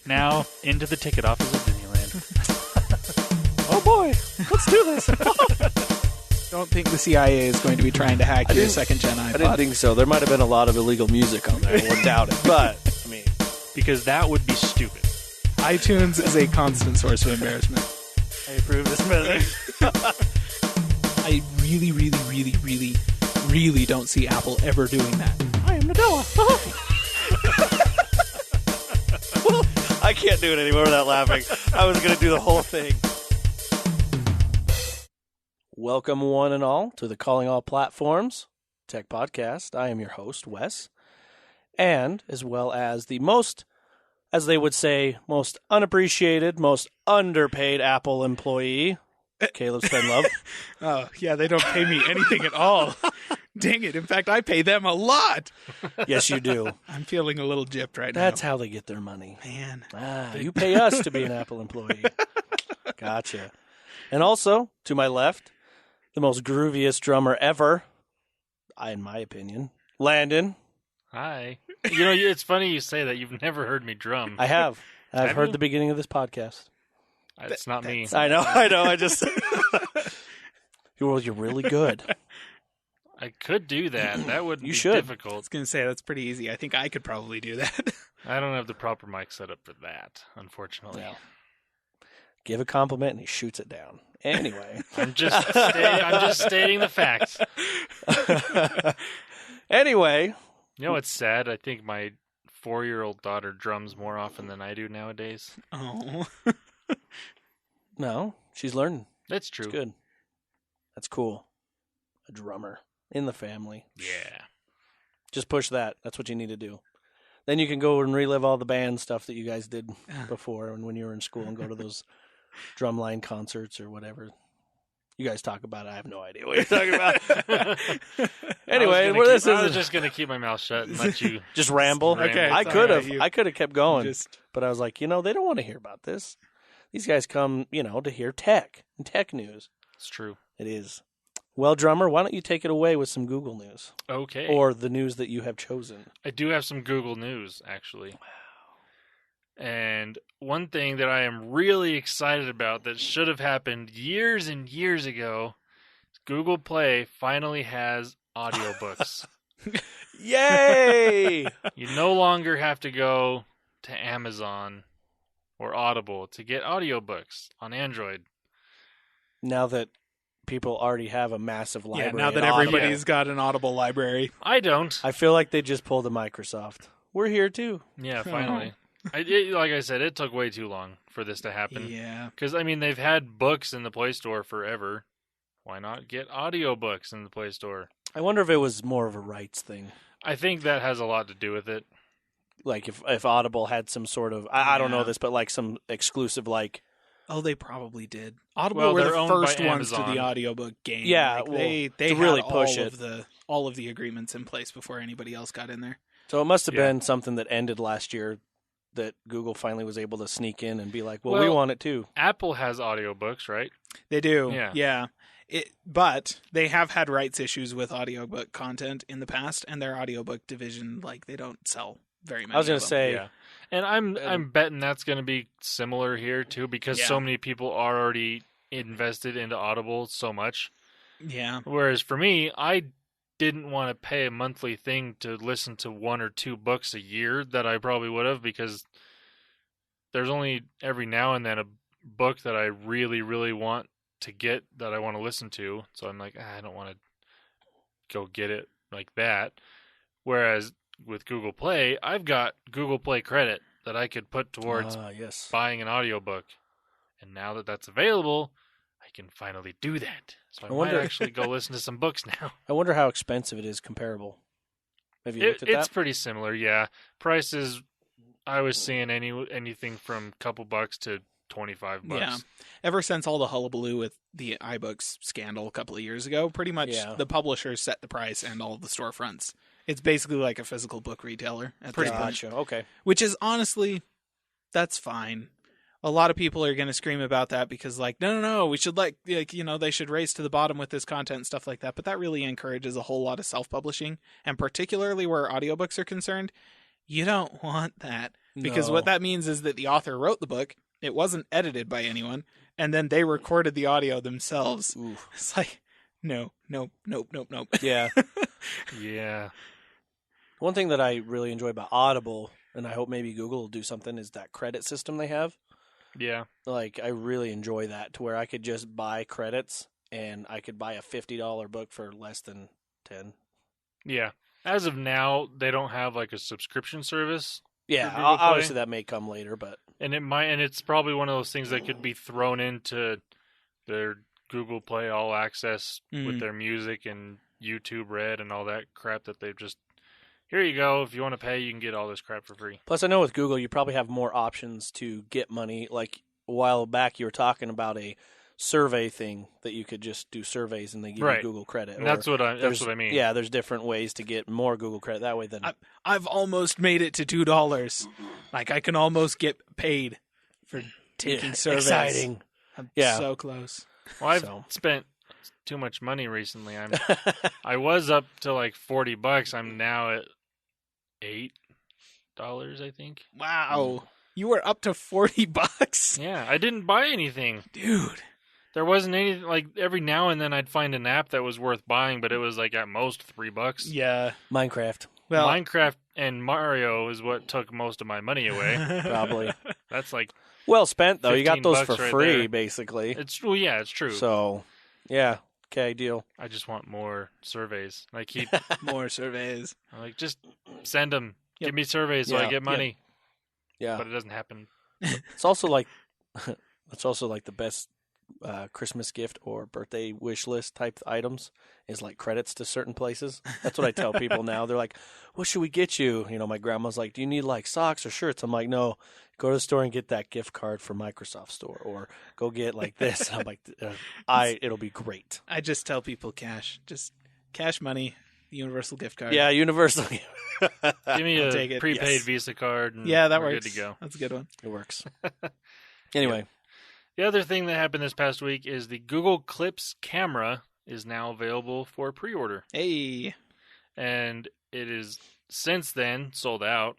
Now, into the ticket office of Disneyland. Oh boy, let's do this. Don't think the CIA is going to be trying to hack your second-gen iPod. I didn't think so. There might have been a lot of illegal music on there. I wouldn't doubt it. But, I mean, Because that would be stupid. iTunes is a constant source of embarrassment. I approve this measure. I really, really, really, really, really don't see Apple ever doing that. I am Nadella. I can't do it anymore without laughing. I was going to do the whole thing. Welcome, one and all, to the Calling All Platforms Tech Podcast. I am your host, Wes, and as well as the most, as they would say, most unappreciated, most underpaid Apple employee, Caleb Spenlove. Oh, yeah, they don't pay me anything at all. Dang it. In fact, I pay them a lot. Yes, you do. I'm feeling a little gypped right That's now. how they get their money. Man. You pay us to be an Apple employee. Gotcha. And also, to my left, the most grooviest drummer ever, in my opinion, Landon. Hi. You know, it's funny you say that. You've never heard me drum. I have. I've Have heard you? the beginning of this podcast. It's not me. I know. I just... Well, you're really good. I could do that. That would You be should. I difficult. was going to say, that's pretty easy. I think I could probably do that. I don't have the proper mic set up for that, unfortunately. Well, give a compliment and he shoots it down. Anyway. I'm just stating the facts. Anyway. You know what's sad? I think my 4-year-old daughter drums more often than I do nowadays. Oh. No, she's learning. That's true. It's good. That's cool. A drummer in the family. Yeah. Just push that. That's what you need to do. Then you can go and relive all the band stuff that you guys did before and when you were in school and go to those drumline concerts or whatever. You guys talk about it. I have no idea what you're talking about. Anyway, I was just going to keep my mouth shut and let you just ramble. Okay, I it's could all have. right. You I could have kept going, just... but I was like, they don't want to hear about this. These guys come, to hear tech and tech news. It's true. It is. Well, drummer, why don't you take it away with some Google news? Okay. Or the news that you have chosen. I do have some Google News, actually. Wow. And one thing that I am really excited about that should have happened years and years ago is Google Play finally has audiobooks. Yay! You no longer have to go to Amazon or Audible to get audiobooks on Android. Now that people already have a massive library. Yeah, now that in Audible. everybody's got an Audible library. I don't. I feel like they just pulled a Microsoft. We're here too. Yeah, finally. Like I said, it took way too long for this to happen. Yeah. Because, they've had books in the Play Store forever. Why not get audiobooks in the Play Store? I wonder if it was more of a rights thing. I think that has a lot to do with it. Like if Audible had some sort of, I don't know this, but like some exclusive like. Oh, they probably did. Audible Well, were they're the owned by first ones to Amazon. the audiobook game. Yeah, Like, well, they to had really push all of the agreements in place before anybody else got in there. So it must have Yeah. been something that ended last year that Google finally was able to sneak in and be like, well, we Well, want it too. Apple has audiobooks, right? They do. Yeah. But they have had rights issues with audiobook content in the past, and their audiobook division, they don't sell very many. I was going of to them. say, Yeah. And I'm betting that's going to be similar here, too, because so many people are already invested into Audible so much. Yeah. Whereas for me, I didn't want to pay a monthly thing to listen to 1 or 2 books a year that I probably would have, because there's only every now and then a book that I really, really want to get that I want to listen to. So I'm like, I don't want to go get it like that. Whereas with Google Play, I've got Google Play credit that I could put towards yes. buying an audiobook. And now that that's available, I can finally do that. So I might wonder- actually go listen to some books now. I wonder how expensive it is comparable. Have you looked at It's that? pretty similar, yeah. Prices, I was seeing anything from a couple bucks to $25. Yeah. Ever since all the hullabaloo with the iBooks scandal a couple of years ago, pretty much the publishers set the price and all of the storefronts. It's basically like a physical book retailer at this point. Gotcha. Okay. Which is honestly, that's fine. A lot of people are going to scream about that because no, we should they should race to the bottom with this content and stuff like that. But that really encourages a whole lot of self-publishing. And particularly where audiobooks are concerned, you don't want that Because what that means is that the author wrote the book, it wasn't edited by anyone, and then they recorded the audio themselves. Oof. It's like, no. Yeah. Yeah. One thing that I really enjoy about Audible, and I hope maybe Google will do something, is that credit system they have. Yeah. Like, I really enjoy that, to where I could just buy credits, and I could buy a $50 book for less than 10. Yeah. As of now, they don't have like a subscription service. Yeah, for Google Play. obviously that may come later, but And it's probably one of those things that could be thrown into their Google Play All Access with their music and YouTube Red and all that crap that they've just, here you go. If you want to pay, you can get all this crap for free. plus I know with Google you probably have more options to get money. Like a while back you were talking about a survey thing that you could just do surveys and they give you Google credit. And that's what I mean. Yeah, there's different ways to get more Google credit that way than I've almost made it to $2. Like, I can almost get paid for taking surveys. Exciting. I'm Yeah. so close. Well, I've spent too much money recently. I was up to like $40. I'm now at $8, I think. Wow. You were up to $40? Yeah, I didn't buy anything. Dude. There wasn't anything, like, every now and then I'd find an app that was worth buying, but it was like at most $3. Yeah. Minecraft. Well, Minecraft and Mario is what took most of my money away. Probably. That's like, Well spent though. You got those for $15 right free there. basically. it's true. So, yeah. Okay, deal. I just want more surveys. I keep, more surveys. I'm like, just send them. Yep. Give me surveys so I Yeah. get money. Yeah. But it doesn't happen. It's also like the best Christmas gift or birthday wish list type items is like credits to certain places. That's what I tell people now. They're like, "What should we get you?" You know, my grandma's like, "Do you need like socks or shirts?" I'm like, "No, go to the store and get that gift card for Microsoft Store, or go get like this." And I'm like, it'll be great. I just tell people cash. Just cash money, universal gift card. Yeah, universal. Give me I'll a take it. prepaid Yes. Visa card. And Yeah, that we're works. good to go. That's a good one. It works. Anyway, The other thing that happened this past week is the Google Clips camera is now available for pre-order. Hey. And it is since then sold out,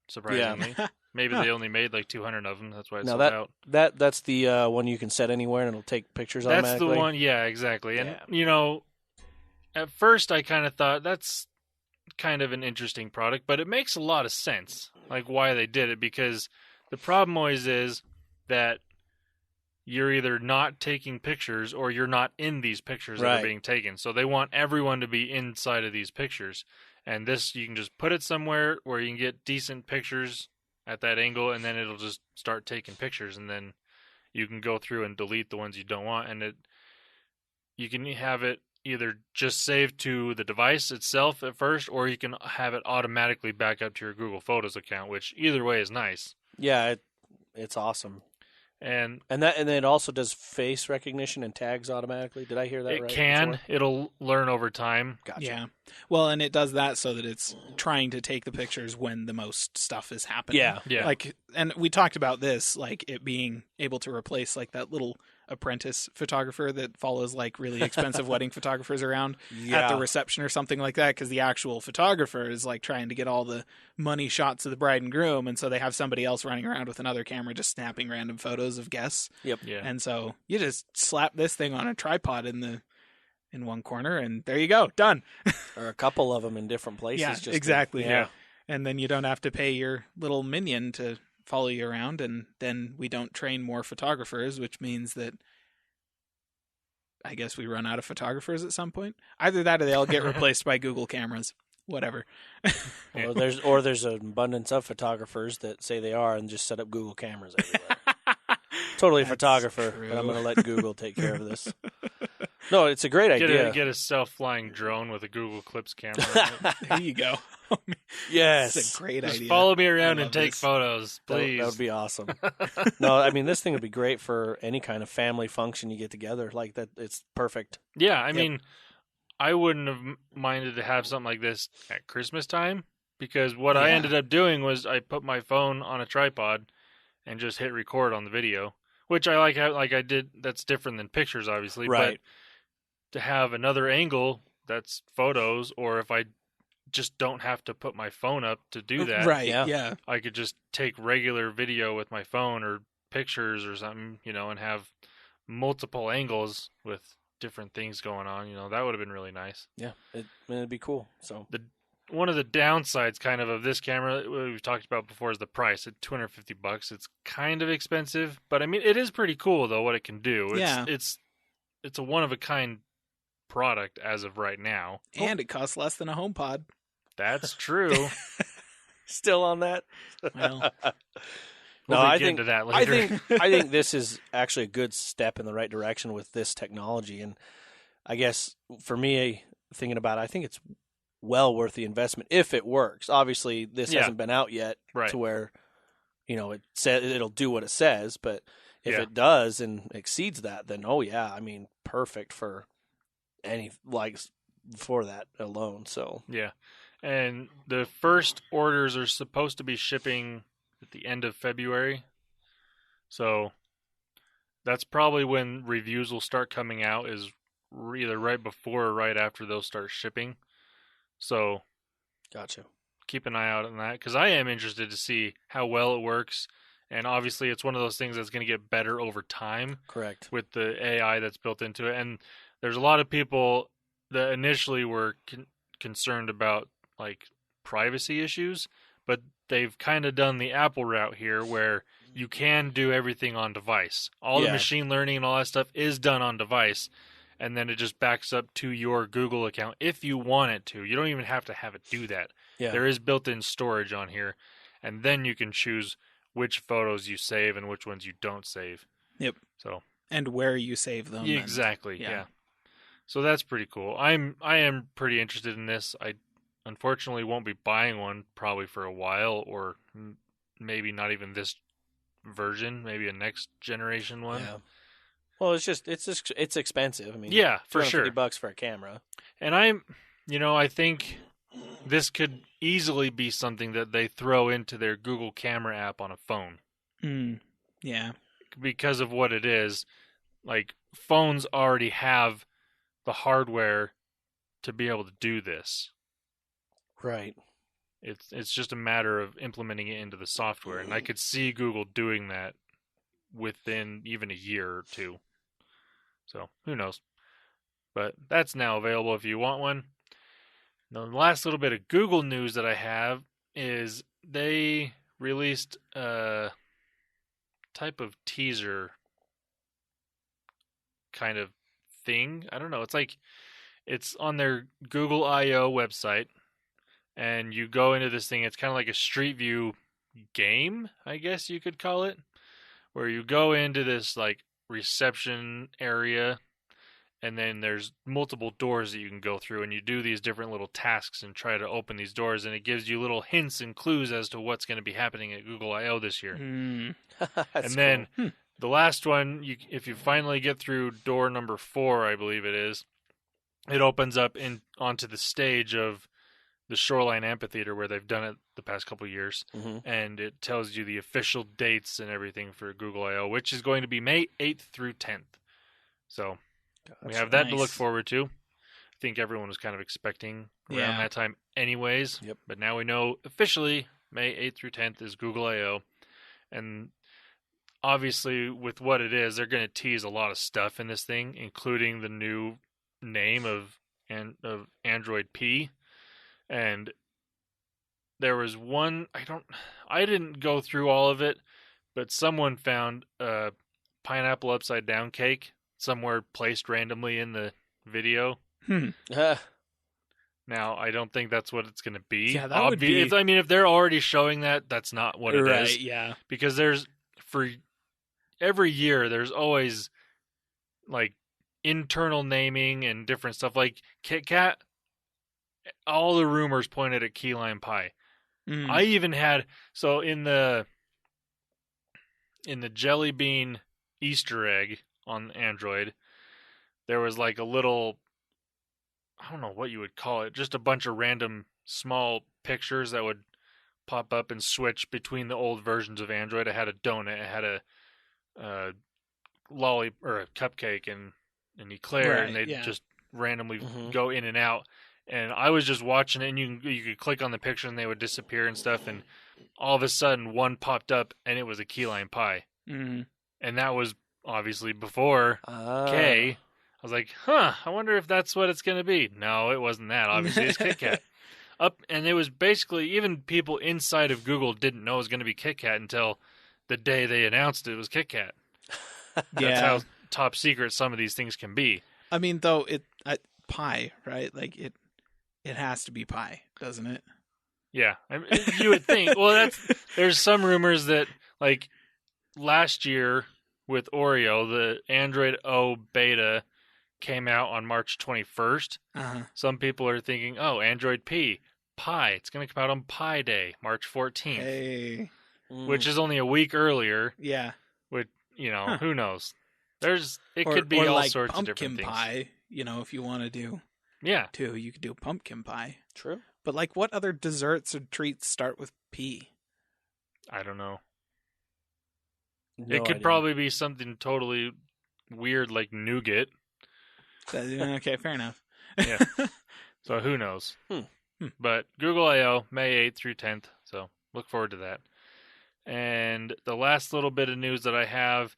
surprisingly. Maybe they only made like 200 of them. That's why it's now sold out. that's the one you can set anywhere and it'll take pictures That's automatically. the one. Yeah, exactly. And, Yeah. you know, at first I kind of thought that's kind of an interesting product, but it makes a lot of sense, like why they did it, because the problem always is that you're either not taking pictures or you're not in these pictures that Right. are being taken. So they want everyone to be inside of these pictures. And this, you can just put it somewhere where you can get decent pictures at that angle, and then it'll just start taking pictures, and then you can go through and delete the ones you don't want, and you can have it either just saved to the device itself at first, or you can have it automatically back up to your Google Photos account, which either way is nice. Yeah, it's awesome. And And then it also does face recognition and tags automatically. Did I hear that it right? can. before? It'll learn over time. Gotcha. Yeah. Well, and it does that so that it's trying to take the pictures when the most stuff is happening. Yeah. Yeah. Like, and we talked about this, like it being able to replace like that little apprentice photographer that follows like really expensive wedding photographers around at the reception or something like that, because the actual photographer is like trying to get all the money shots of the bride and groom, and so they have somebody else running around with another camera just snapping random photos of guests. Yep. Yeah. And so you just slap this thing on a tripod in one corner, and there you go, done. Or a couple of them in different places. Yeah, just to- exactly. yeah. And then you don't have to pay your little minion to follow you around, and then we don't train more photographers, which means that I guess we run out of photographers at some point. Either that or they all get replaced by Google cameras. Whatever. Or there's an abundance of photographers that say they are and just set up Google cameras everywhere. Totally a That's photographer, true. but I'm going to let Google take care of this. No, it's a great idea. Get a self-flying drone with a Google Clips camera. There you go. Yes. It's a great Just idea. follow me I around love and take this. photos, please. That would be awesome. No, I mean, this thing would be great for any kind of family function you get together. Like that, it's perfect. Yeah, I mean, I wouldn't have minded to have something like this at Christmas time, because what I Yeah. ended up doing was I put my phone on a tripod and just hit record on the video, which I like I did. That's different than pictures, obviously. Right. But to have another angle that's photos, or if I just don't have to put my phone up to do that. Right, Yeah. yeah. I could just take regular video with my phone or pictures or something, and have multiple angles with different things going on. That would have been really nice. Yeah, it'd be cool. So One of the downsides kind of this camera we've talked about before is the price at $250. It's kind of expensive, but I mean, it is pretty cool though what it can do. It's a one of a kind product as of right now. And it costs less than a HomePod. That's true. still on that. Well, We'll No, be I getting think to that later. I think this is actually a good step in the right direction with this technology, and I guess for me, thinking about it, I think it's well worth the investment if it works. Obviously, this hasn't been out yet Right. to where it says it'll do what it says, but if Yeah. it does and exceeds that, then I mean, perfect for for that alone. So Yeah. And the first orders are supposed to be shipping at the end of February. So that's probably when reviews will start coming out, is either right before or right after they'll start shipping. So gotcha. keep an eye out on that, because I am interested to see how well it works. And obviously it's one of those things that's going to get better over time. Correct. With the AI that's built into it. And there's a lot of people that initially were concerned about like privacy issues, but they've kind of done the Apple route here where you can do everything on device. All the machine learning and all that stuff is done on device, and then it just backs up to your Google account if you want it to. You don't even have to have it do that. Yeah. There is built-in storage on here, and then you can choose which photos you save and which ones you don't save. Yep. So and where you save them. exactly. yeah. Yeah. So that's pretty cool. I am pretty interested in this. I unfortunately won't be buying one probably for a while, or maybe not even this version, maybe a next generation one. Yeah. Well, it's expensive. I mean, Yeah, for sure. $250 for a camera. And I think this could easily be something that they throw into their Google Camera app on a phone. Yeah. Because of what it is, like phones already have the hardware to be able to do this. Right. It's just a matter of implementing it into the software, and I could see Google doing that within even a year or two. So, who knows? But that's now available if you want one. Now, the last little bit of Google news that I have is they released a type of teaser kind of thing. I don't know. It's on their Google I/O website, and you go into this thing. It's kind of like a Street View game, I guess you could call it, where you go into this like reception area, and then there's multiple doors that you can go through, and you do these different little tasks and try to open these doors, and it gives you little hints and clues as to what's going to be happening at Google I/O this year. That's and then cool. the last one, if you finally get through door number 4, I believe it is, it opens up onto the stage of the Shoreline Amphitheater where they've done it the past couple of years, and it tells you the official dates and everything for Google I/O, which is going to be May 8th through 10th. So we have that to look forward to. I think everyone was kind of expecting around that time anyways. Yep. But now we know officially May 8th through 10th is Google I/O. And obviously with what it is, they're going to tease a lot of stuff in this thing, including the new name of Android P. And there was one, I didn't go through all of it, but someone found a pineapple upside down cake somewhere placed randomly in the video. Now, I don't think that's what it's going to be. Yeah, that would be... if they're already showing that, that's not what it is. Right, yeah. Because for every year, there's always, like, internal naming and different stuff. Like, Kit Kat, all the rumors pointed at key lime pie. I even had... So, in the Jelly Bean Easter egg on Android, there was, like, a little... I don't know what you would call it, just a bunch of random small pictures that would pop up and switch between the old versions of Android. It had a donut, it had a lolly or a cupcake and an eclair, and they'd just randomly go in and out. And I was just watching it, and you could click on the picture, and they would disappear and stuff. And all of a sudden, one popped up, and it was a key lime pie. Mm-hmm. And that was obviously before K. I was like, I wonder if that's what it's going to be. No, it wasn't that. Obviously, it's Kit Kat. And it was basically, even people inside of Google didn't know it was going to be Kit Kat until the day they announced it was Kit Kat. That's how top secret some of these things can be. I mean, though, pie, right? Like, it has to be pie, doesn't it? Yeah. I mean, you would think. Well, there's some rumors that, like, last year with Oreo, the Android O beta came out on March 21st. Uh-huh. Some people are thinking, Android P, Pie. It's going to come out on Pi Day, March 14th. Hey. Which is only a week earlier. Yeah. With, who knows? It could be all like sorts of different things. Pumpkin pie, if you want to do. Yeah. Too, you could do pumpkin pie. True. But, like, what other desserts or treats start with P? I don't know. No it could idea. probably be something totally weird like nougat. Okay, fair enough. Yeah. So who knows? But Google I/O, May 8th through 10th. So look forward to that. And the last little bit of news that I have,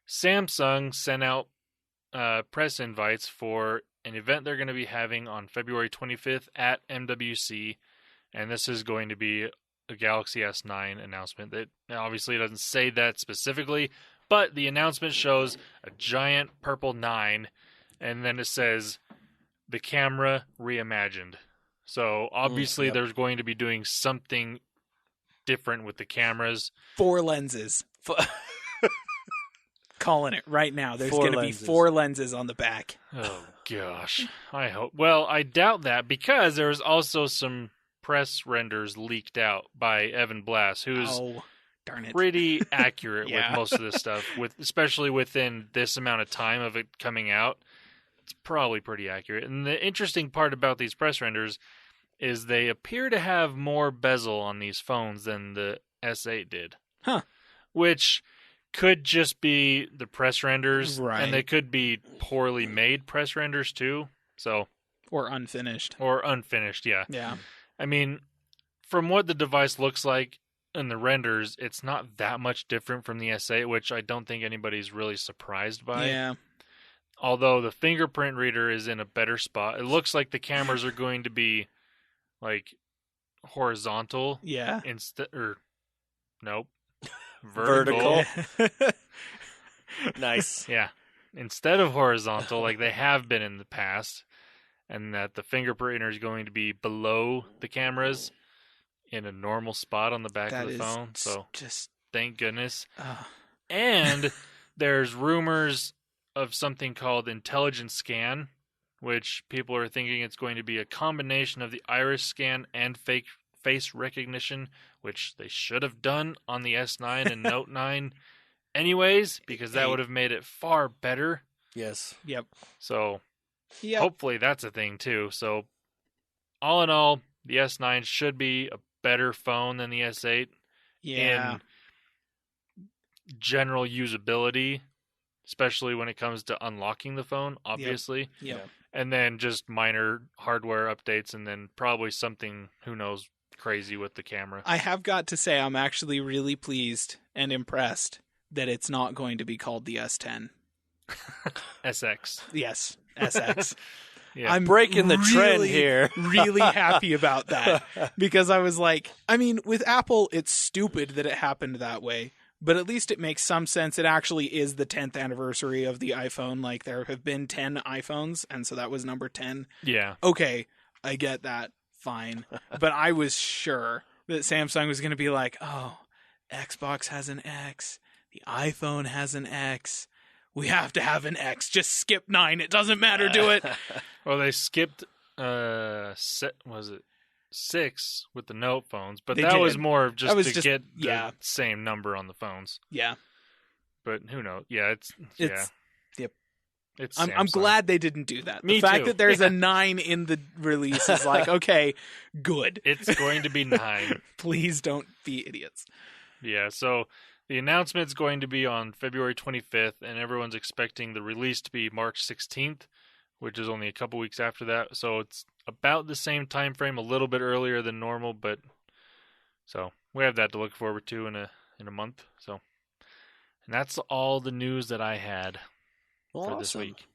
Samsung sent out press invites for an event they're going to be having on February 25th at MWC. And this is going to be a Galaxy S9 announcement. That obviously doesn't say that specifically, but the announcement shows a giant purple 9, and then it says the camera reimagined. So obviously there's going to be doing something different with the cameras. 4 lenses. Calling it right now. There's 4 going to be lenses. 4 lenses on the back. Oh gosh, I hope. Well, I doubt that, because there was also some press renders leaked out by Evan Blass, who's darn it, pretty accurate Yeah. with most of this stuff, especially within this amount of time of it coming out. It's probably pretty accurate. And the interesting part about these press renders is they appear to have more bezel on these phones than the S8 did. Huh. Which could just be the press renders, Right. and they could be poorly made press renders too. So, or unfinished. or unfinished, yeah. Yeah. I mean, from what the device looks like in the renders, it's not that much different from the S8, which I don't think anybody's really surprised by. Yeah. Although the fingerprint reader is in a better spot. It looks like the cameras are going to be like horizontal Yeah. nope. Vertical. Nice. Yeah. Instead of horizontal like they have been in the past, and that the fingerprint reader is going to be below the cameras in a normal spot on the back of the phone. So just thank goodness. And there's rumors of something called intelligent scan, which people are thinking it's going to be a combination of the iris scan and fake face recognition, which they should have done on the S9 and Note 9 anyways, because that would have made it far better. Yes. Yep. So Yep. hopefully that's a thing too. So all in all, the S9 should be a better phone than the S8 Yeah. in general usability, especially when it comes to unlocking the phone, obviously. Yep. And then just minor hardware updates, and then probably something, who knows, crazy with the camera. I have got to say I'm actually really pleased and impressed that it's not going to be called the S10. SX. Yes, SX. Yeah. I'm Breaking the trend really, here. really happy about that, because I was like, I mean, with Apple, it's stupid that it happened that way, but at least it makes some sense. It actually is the 10th anniversary of the iPhone. Like, there have been 10 iPhones, and so that was number 10. Yeah. Okay, I get that. Fine. But I was sure that Samsung was going to be like, oh, Xbox has an X. The iPhone has an X. We have to have an X. Just skip 9. It doesn't matter. Do it. Well, they skipped, was it 6 with the Note phones, but They that did. was more of just That was to just- get the yeah. same number on the phones. Yeah. But who knows? Yeah, It's yep. It's I'm Samsung. glad they didn't do that. Me the fact too. that there's a 9 in the release is like, okay, good. It's going to be 9. Please don't be idiots. Yeah, so the announcement's going to be on February 25th, and everyone's expecting the release to be March 16th, which is only a couple weeks after that. So it's about the same time frame, a little bit earlier than normal, but so we have that to look forward to in a month. So, and that's all the news that I had for this week.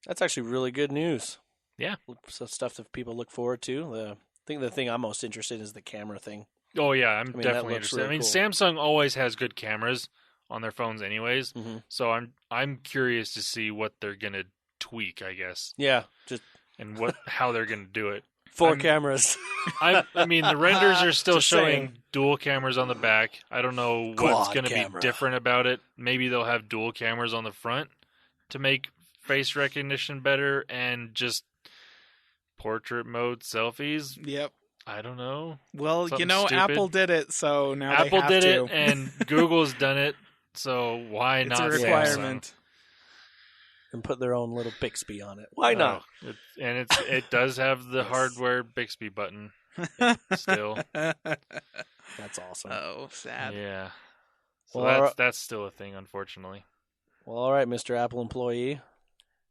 That's actually really good news. Yeah. So stuff that people look forward to. I think the thing I'm most interested in is the camera thing. Oh yeah, I'm definitely interested. Really I mean, cool. Samsung always has good cameras on their phones anyways. Mm-hmm. So I'm curious to see what they're going to tweak, I guess. Yeah, just and how they're going to do it. 4 cameras. I mean, the renders are still Just showing saying. dual cameras on the back. I don't know what's going to be camera. different about it. Maybe they'll have dual cameras on the front to make face recognition better and just portrait mode selfies. Yep. I don't know. Well, Something you know, stupid. Apple did it, so now Apple they have did to. it, and Google's done it, so why It's not a requirement. And put their own little Bixby on it. Why not? And it does have the hardware Bixby button still. That's awesome. Oh, sad. Yeah. So Well, that's still a thing, unfortunately. Well, all right, Mr. Apple employee.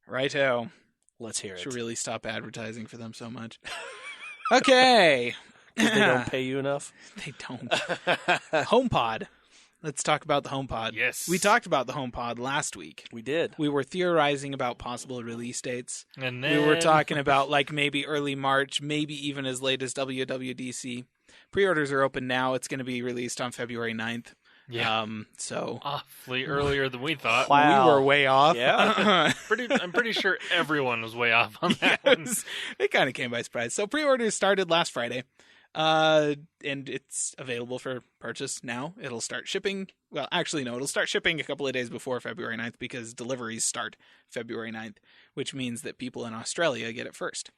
Righto. Let's hear it. Should really stop advertising for them so much. Okay. 'Cause they don't pay you enough? They don't. HomePod. Let's talk about the HomePod. Yes. We talked about the HomePod last week. We did. We were theorizing about possible release dates. And then We were talking about like maybe early March, maybe even as late as WWDC. Pre-orders are open now. It's going to be released on February 9th. Yeah. So Awfully earlier than we thought. Wow. we were way off. Yeah. I'm pretty sure everyone was way off on that one. It kind of came by surprise. So pre-orders started last Friday. And it's available for purchase now. It'll start shipping. Well, actually, no, it'll start shipping a couple of days before February 9th because deliveries start February 9th, which means that people in Australia get it first,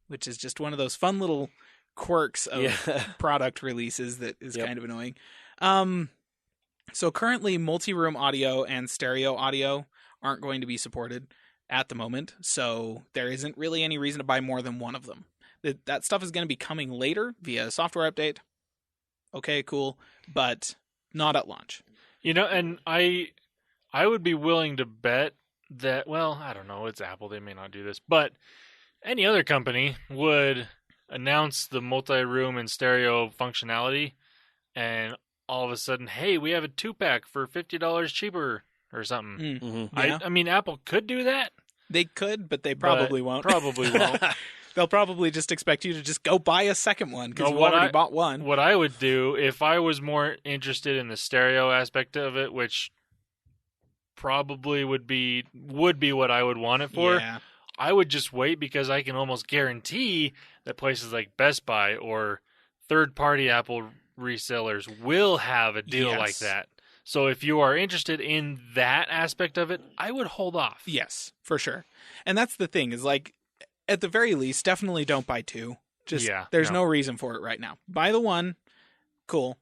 which is just one of those fun little quirks of product releases that is kind of annoying. So currently multi-room audio and stereo audio aren't going to be supported at the moment. So there isn't really any reason to buy more than one of them. That stuff is going to be coming later via a software update. Okay, cool. But not at launch. You know, and I would be willing to bet that, well, I don't know, it's Apple, they may not do this, but any other company would announce the multi-room and stereo functionality and all of a sudden, hey, we have a 2-pack for $50 cheaper or something. Mm-hmm. Yeah. I mean, Apple could do that. They could, but they probably won't. Probably won't. They'll probably just expect you to just go buy a second one because No, you already bought one. What I would do if I was more interested in the stereo aspect of it, which probably would be what I would want it for, Yeah. I would just wait because I can almost guarantee that places like Best Buy or third-party Apple resellers will have a deal Yes. like that. So if you are interested in that aspect of it, I would hold off. Yes, for sure. And that's the thing is like, at the very least, definitely don't buy 2. Just there's no reason for it right now. Buy the one, cool.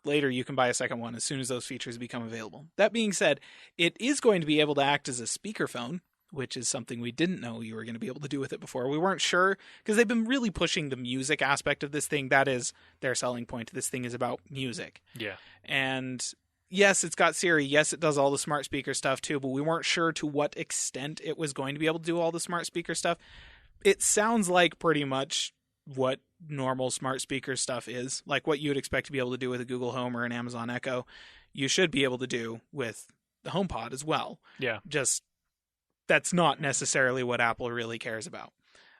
Later you can buy a second one as soon as those features become available. That being said, it is going to be able to act as a speakerphone, which is something we didn't know you were going to be able to do with it before. We weren't sure because they've been really pushing the music aspect of this thing. That is their selling point. This thing is about music. Yeah. And yes, it's got Siri. Yes, it does all the smart speaker stuff too, but we weren't sure to what extent it was going to be able to do all the smart speaker stuff. It sounds like pretty much what normal smart speaker stuff is, like what you would expect to be able to do with a Google Home or an Amazon Echo. You should be able to do with the HomePod as well. Yeah. Just that's not necessarily what Apple really cares about.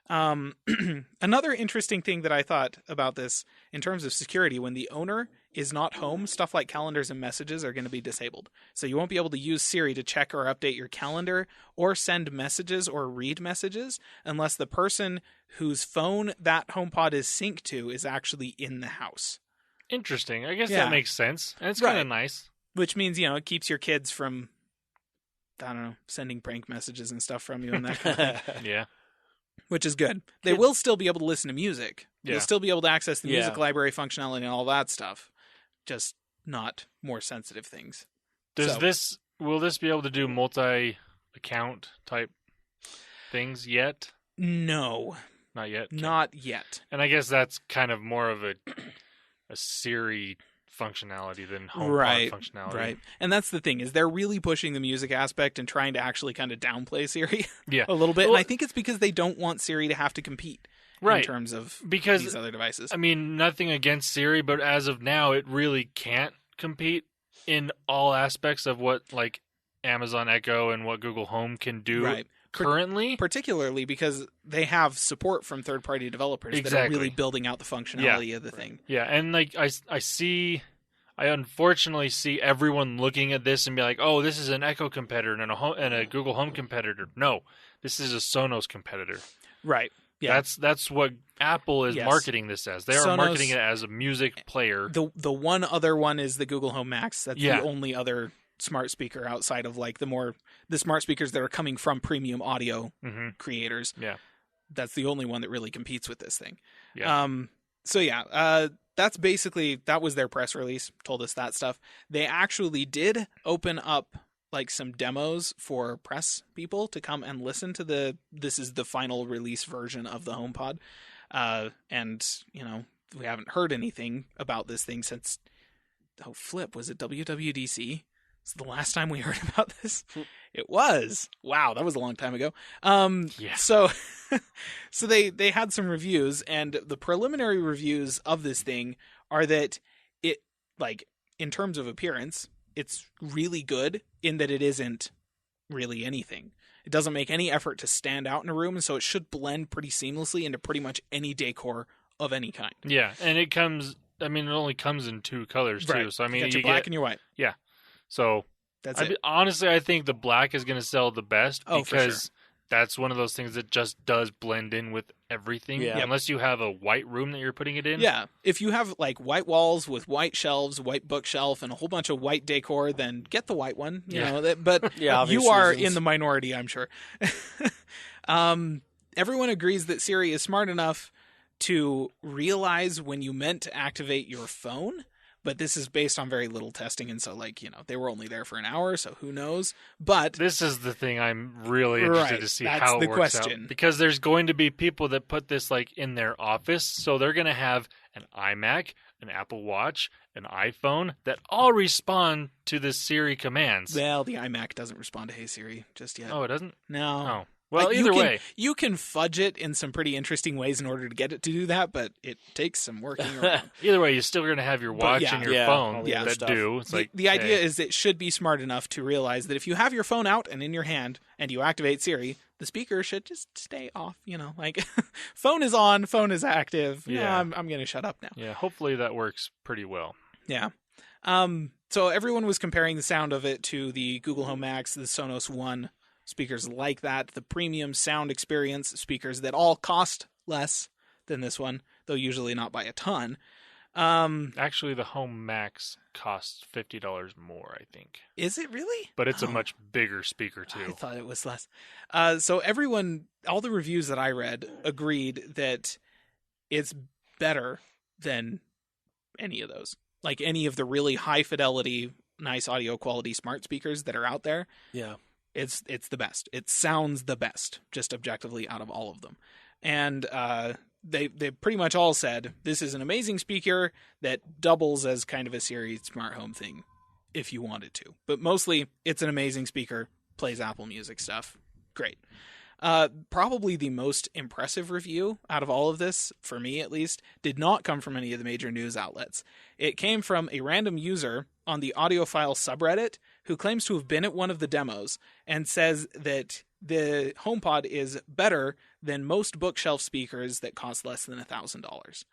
Another interesting thing that I thought about this in terms of security, when the owner is not home, stuff like calendars and messages are going to be disabled. So you won't be able to use Siri to check or update your calendar or send messages or read messages unless the person whose phone that HomePod is synced to is actually in the house. Interesting. I guess Yeah. that makes sense. And it's Right. kind of nice. Which means, you know, it keeps your kids from, I don't know, sending prank messages and stuff from you and that kind of thing. Yeah. Which is good. They will still be able to listen to music. Yeah. You'll still be able to access the music Yeah. library functionality and all that stuff. Just not more sensitive things. Will this be able to do multi-account type things yet? No, Not yet. Okay. not yet. And I guess that's kind of more of a Siri functionality than HomePod Right, functionality. Right. And that's the thing, is they're really pushing the music aspect and trying to actually kind of downplay Siri Yeah. a little bit. Well- And I think it's because they don't want Siri to have to compete. in terms of because these other devices. I mean, nothing against Siri, but as of now, it really can't compete in all aspects of what like Amazon Echo and what Google Home can do currently. Particularly because they have support from third-party developers that are really building out the functionality of the thing. Yeah, and like I unfortunately see everyone looking at this and be like, "Oh, this is an Echo competitor and a Google Home competitor." No, this is a Sonos competitor. Right. Yeah. That's what Apple is marketing this as. They are marketing it as a music player. The one other one is the Google Home Max. That's the only other smart speaker outside of like the smart speakers that are coming from premium audio creators. Yeah. That's the only one that really competes with this thing. Yeah. That's basically, that was their press release, told us that stuff. They actually did open up like some demos for press people to come and listen to this is the final release version of the HomePod. And, we haven't heard anything about this thing since, was it WWDC? It's the last time we heard about this. It was. Wow, that was a long time ago. So they had some reviews, and the preliminary reviews of this thing are that it, like, in terms of appearance, it's really good in that it isn't really anything. It doesn't make any effort to stand out in a room, and so it should blend pretty seamlessly into pretty much any decor of any kind. Yeah, and it only comes in 2 colors, too. So, I mean, you got your black and your white. Yeah. So, honestly, I think the black is going to sell the best because that's one of those things that just does blend in with everything. Yeah. Unless you have a white room that you're putting it in. Yeah. If you have like white walls with white shelves, white bookshelf, and a whole bunch of white decor, then get the white one. You know, but you are in the minority, I'm sure. Everyone agrees that Siri is smart enough to realize when you meant to activate your phone. But this is based on very little testing, and so, they were only there for an hour, so who knows? But this is the thing I'm really interested to see how it works out. Because there's going to be people that put this, in their office, so they're going to have an iMac, an Apple Watch, an iPhone that all respond to the Siri commands. Well, the iMac doesn't respond to Hey Siri just yet. Oh, it doesn't? No. Oh. Well, either way. You can fudge it in some pretty interesting ways in order to get it to do that, but it takes some working around. Either way, you're still going to have your watch and your phone that do. It's the idea is it should be smart enough to realize that if you have your phone out and in your hand and you activate Siri, the speaker should just stay off, phone is on, phone is active. Yeah, I'm going to shut up now. Yeah, hopefully that works pretty well. Yeah. So everyone was comparing the sound of it to the Google Home Max, the Sonos One speakers like that, the premium sound experience speakers that all cost less than this one, though usually not by a ton. Actually, the Home Max costs $50 more, I think. Is it really? But it's a much bigger speaker, too. I thought it was less. So all the reviews that I read agreed that it's better than any of those. Like any of the really high fidelity, nice audio quality smart speakers that are out there. Yeah. It's the best. It sounds the best, just objectively out of all of them. And they pretty much all said, this is an amazing speaker that doubles as kind of a Siri smart home thing if you wanted to. But mostly, it's an amazing speaker, plays Apple Music stuff. Great. Probably the most impressive review out of all of this, for me at least, did not come from any of the major news outlets. It came from a random user on the audiophile subreddit who claims to have been at one of the demos and says that the HomePod is better than most bookshelf speakers that cost less than $1,000.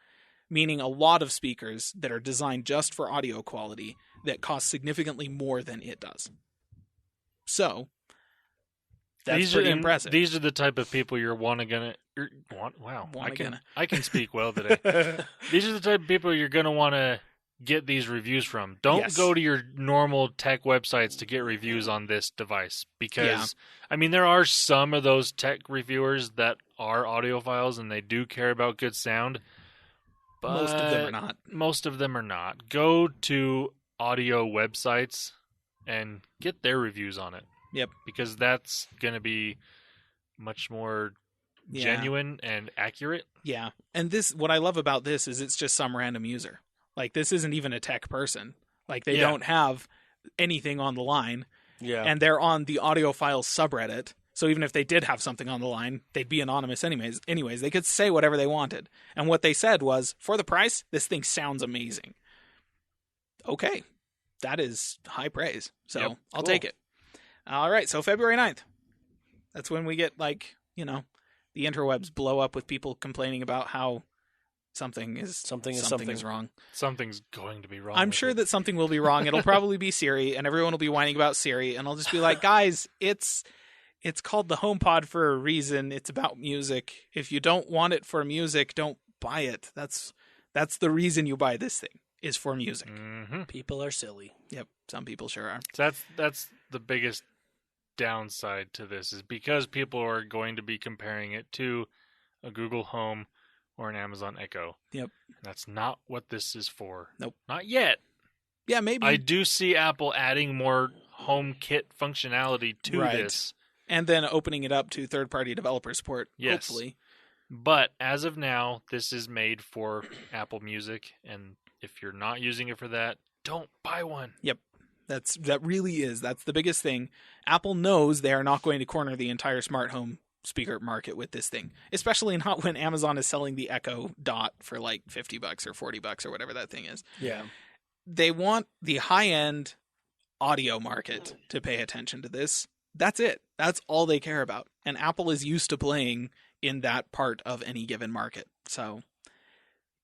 Meaning a lot of speakers that are designed just for audio quality that cost significantly more than it does. So, that's pretty impressive. These are the type of people I can speak well today. These are the type of people you're going to want to get these reviews from. Don't go to your normal tech websites to get reviews on this device because, there are some of those tech reviewers that are audiophiles and they do care about good sound, but most of them are not. Most of them are not. Go to audio websites and get their reviews on it. Yep. Because that's going to be much more genuine and accurate. Yeah. And what I love about this is it's just some random user. Like, this isn't even a tech person. Like, they don't have anything on the line. Yeah. And they're on the audiophile subreddit. So even if they did have something on the line, they'd be anonymous anyways. They could say whatever they wanted. And what they said was, for the price, this thing sounds amazing. Okay. That is high praise. So Yep. I'll Cool. take it. All right. So February 9th. That's when we get, like, you know, the interwebs blow up with people complaining about how something is wrong. Something's going to be wrong. I'm with sure it. that something will be wrong. It'll probably be Siri, and everyone will be whining about Siri, and I'll just be like, guys, it's called the HomePod for a reason. It's about music. If you don't want it for music, don't buy it. That's the reason you buy this thing, is for music. Mhm. People are silly. Yep, some people sure are. So that's the biggest downside to this, is because people are going to be comparing it to a Google Home or an Amazon Echo. Yep. And that's not what this is for. Nope. Not yet. Yeah, maybe. I do see Apple adding more HomeKit functionality to Right. this. And then opening it up to third-party developer support, Yes. hopefully. But as of now, this is made for Apple Music, and if you're not using it for that, don't buy one. That's the biggest thing. Apple knows they are not going to corner the entire smart home speaker market with this thing, especially not when Amazon is selling the Echo Dot for like $50 or $40 or whatever that thing is. Yeah. They want the high-end audio market to pay attention to this. That's it. That's all they care about. And Apple is used to playing in that part of any given market. So,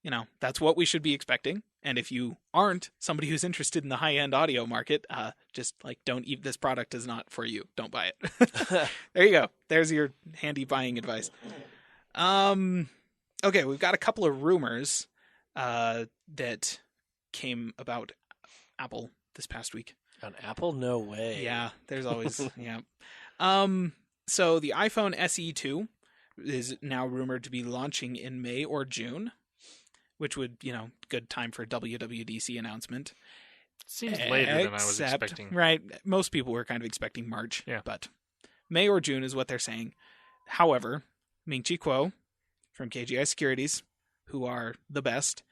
you know, that's what we should be expecting. And if you aren't somebody who's interested in the high-end audio market, just like, don't eat this product is not for you. Don't buy it. There you go. There's your handy buying advice. Okay, we've got a couple of rumors that came about Apple this past week. On Apple, no way. Yeah, there's always yeah. So the iPhone SE2 is now rumored to be launching in May or June, which would, you know, good time for a WWDC announcement. Seems later than I was expecting. Right. Most people were kind of expecting March, Yeah. but May or June is what they're saying. However, Ming-Chi Kuo from KGI Securities, who are the best,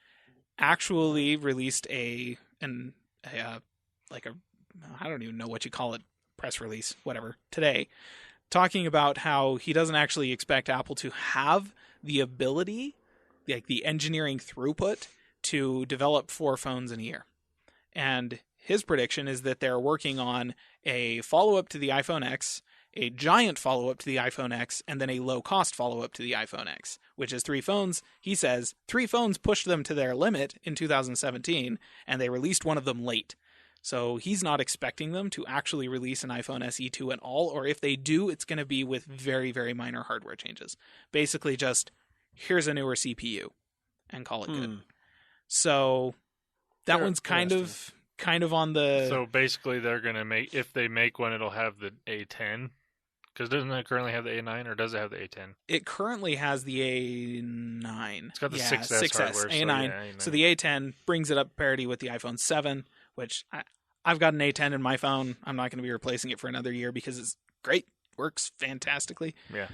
actually released I don't even know what you call it, press release, whatever, today, talking about how he doesn't actually expect Apple to have the ability, like the engineering throughput, to develop 4 phones in a year. And his prediction is that they're working on a follow-up to the iPhone X, a giant follow-up to the iPhone X, and then a low-cost follow-up to the iPhone X, which is 3 phones. He says 3 phones pushed them to their limit in 2017, and they released one of them late. So he's not expecting them to actually release an iPhone SE2 at all, or if they do, it's going to be with very, very minor hardware changes. Basically just, here's a newer CPU, and call it good. So that one's kind of on the... So basically they're going to make, if they make one, it'll have the A10. Because doesn't it currently have the A9, or does it have the A10? It currently has the A9. It's got the 6S hardware. A9. So the A10 brings it up parity with the iPhone 7, which I've got an A10 in my phone. I'm not going to be replacing it for another year because it's great. Works fantastically. Yeah.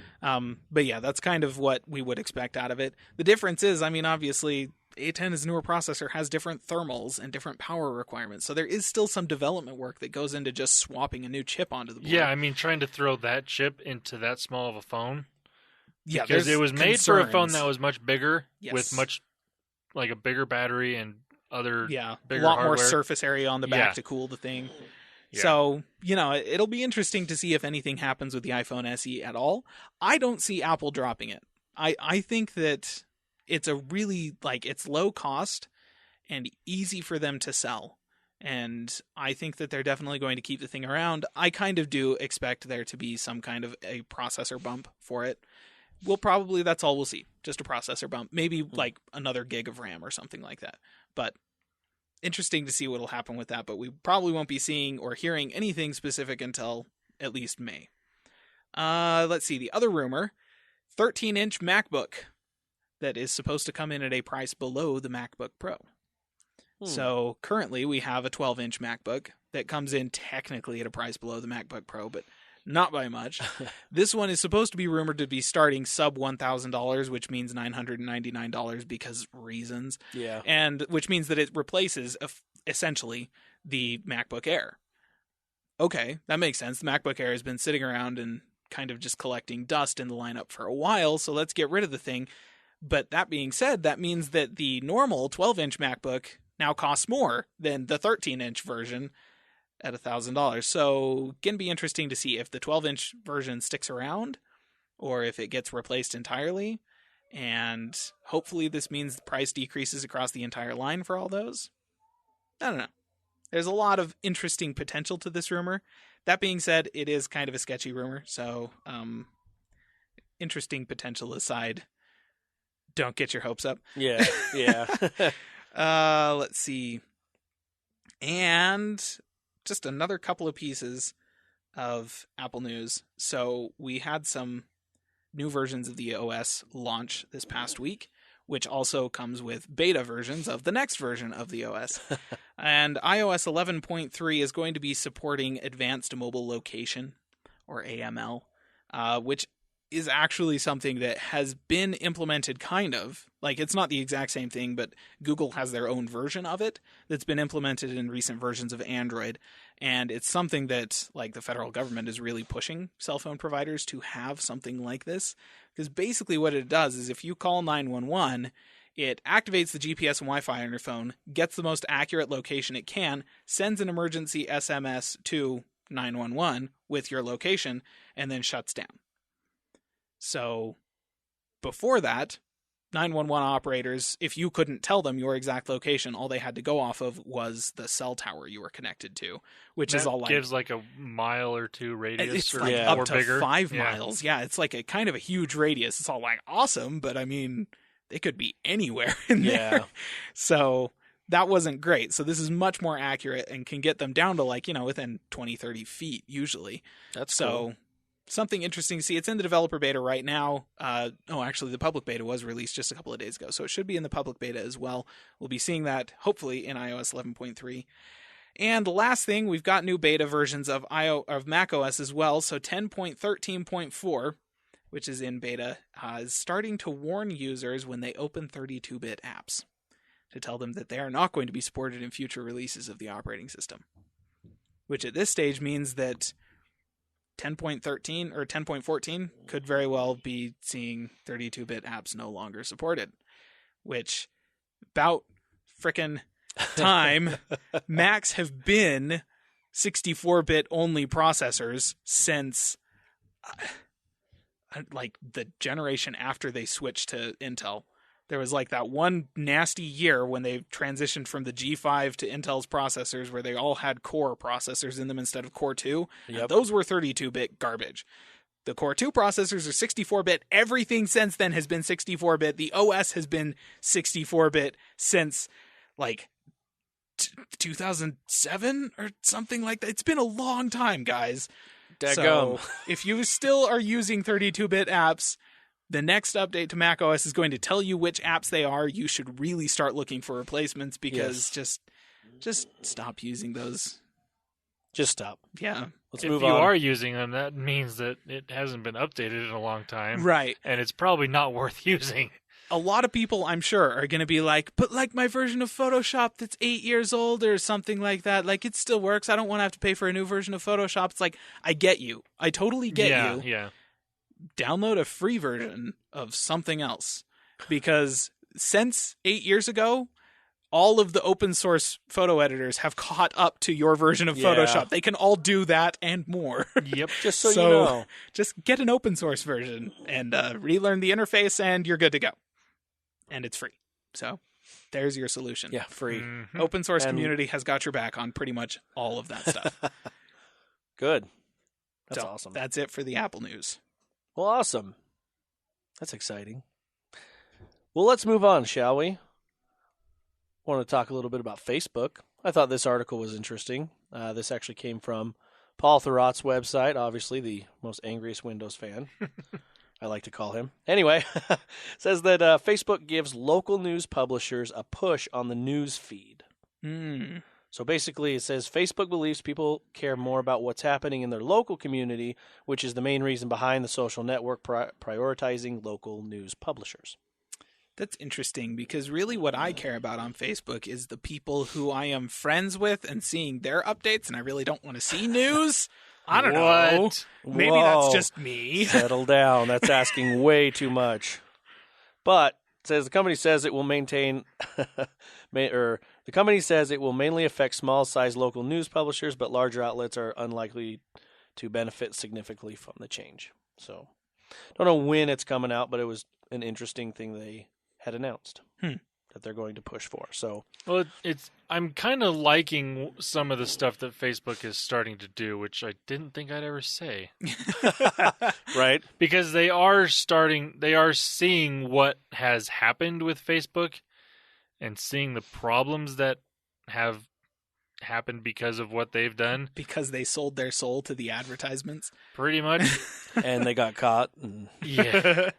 But yeah, that's kind of what we would expect out of it. The difference is, I mean, obviously, A10 is a newer processor, has different thermals and different power requirements. So there is still some development work that goes into just swapping a new chip onto the board. Yeah, I mean, trying to throw that chip into that small of a phone. Yeah, Because it was made for a phone that was much bigger, Yes. with much, like a bigger battery and other a bigger lot hardware. more surface area on the back Yeah. to cool the thing. Yeah. So, you know, it'll be interesting to see if anything happens with the iPhone SE at all. I don't see Apple dropping it. I think that it's a really, like, it's low cost and easy for them to sell. And I think that they're definitely going to keep the thing around. I kind of do expect there to be some kind of a processor bump for it. That's all we'll see. Just a processor bump. Maybe like another gig of RAM or something like that. But interesting to see what'll happen with that. But we probably won't be seeing or hearing anything specific until at least May. Let's see. The other rumor, 13-inch MacBook that is supposed to come in at a price below the MacBook Pro. So currently we have a 12-inch MacBook that comes in technically at a price below the MacBook Pro, but not by much. This one is supposed to be rumored to be starting sub $1,000, which means $999 because reasons. Yeah. And which means that it replaces essentially the MacBook Air. Okay, that makes sense. The MacBook Air has been sitting around and kind of just collecting dust in the lineup for a while, so let's get rid of the thing. But that being said, that means that the normal 12-inch MacBook now costs more than the 13-inch version at $1,000. So going to be interesting to see if the 12-inch version sticks around or if it gets replaced entirely. And hopefully this means the price decreases across the entire line for all those. I don't know. There's a lot of interesting potential to this rumor. That being said, it is kind of a sketchy rumor. So interesting potential aside, don't get your hopes up. Yeah. Let's see. And just another couple of pieces of Apple news. So we had some new versions of the OS launch this past week, which also comes with beta versions of the next version of the OS. And iOS 11.3 is going to be supporting advanced mobile location, or AML, which is actually something that has been implemented kind of. Like, it's not the exact same thing, but Google has their own version of it that's been implemented in recent versions of Android. And it's something that, like, the federal government is really pushing cell phone providers to have something like this. Because basically what it does is if you call 911, it activates the GPS and Wi-Fi on your phone, gets the most accurate location it can, sends an emergency SMS to 911 with your location, and then shuts down. So before that, 911 operators, if you couldn't tell them your exact location, all they had to go off of was the cell tower you were connected to, which that is all like gives like a mile or two radius, it's or like yeah. up or to bigger. 5 miles. Yeah, it's like a kind of a huge radius. It's all like awesome, but I mean, they could be anywhere in there. So that wasn't great. So this is much more accurate and can get them down to like, within 20, 30 feet usually. That's so cool. Something interesting to see. It's in the developer beta right now. Actually, the public beta was released just a couple of days ago, so it should be in the public beta as well. We'll be seeing that, hopefully, in iOS 11.3. And the last thing, we've got new beta versions of macOS as well. So 10.13.4, which is in beta, is starting to warn users when they open 32-bit apps to tell them that they are not going to be supported in future releases of the operating system, which at this stage means that 10.13 or 10.14 could very well be seeing 32-bit apps no longer supported, which about frickin' time. Macs have been 64-bit only processors since like the generation after they switched to Intel. There was like that one nasty year when they transitioned from the G5 to Intel's processors where they all had Core processors in them instead of Core 2. Yep. Those were 32-bit garbage. The Core 2 processors are 64-bit. Everything since then has been 64-bit. The OS has been 64-bit since like 2007 or something like that. It's been a long time, guys. So if you still are using 32-bit apps, the next update to macOS is going to tell you which apps they are. You should really start looking for replacements because just stop using those. Just stop. Yeah. Let's If move you on. are using them, that means that it hasn't been updated in a long time. Right. And it's probably not worth using. A lot of people, I'm sure, are going to be like, but like my version of Photoshop that's 8 years old or something like that, like it still works. I don't want to have to pay for a new version of Photoshop. It's like, I get you. I totally get you. Yeah. Download a free version of something else, because since 8 years ago, all of the open source photo editors have caught up to your version of Photoshop. They can all do that and more. Yep. Just so you know. Just get an open source version and relearn the interface and you're good to go. And it's free. So there's your solution. Yeah, free. Mhm. Open source And- community has got your back on pretty much all of that stuff. Good. That's So awesome. That's it for the Apple news. Well, awesome. That's exciting. Well, let's move on, shall we? Want to talk a little bit about Facebook. I thought this article was interesting. This actually came from Paul Thurrott's website, obviously the most angriest Windows fan, I like to call him. Anyway, says that Facebook gives local news publishers a push on the news feed. So basically, it says Facebook believes people care more about what's happening in their local community, which is the main reason behind the social network prioritizing local news publishers. That's interesting, because really what I care about on Facebook is the people who I am friends with and seeing their updates, and I really don't want to see news. I don't know. What? Maybe Whoa. that's just me. Settle down. That's asking way too much. But it says the company says it will maintain, the company says it will mainly affect small-sized local news publishers, but larger outlets are unlikely to benefit significantly from the change. So, don't know when it's coming out, but it was an interesting thing they had announced that they're going to push for. So, Well, I'm kind of liking some of the stuff that Facebook is starting to do, which I didn't think I'd ever say. right? Because they are seeing what has happened with Facebook and seeing the problems that have happened because of what they've done. Because they sold their soul to the advertisements. Pretty much. And they got caught. And... Yeah.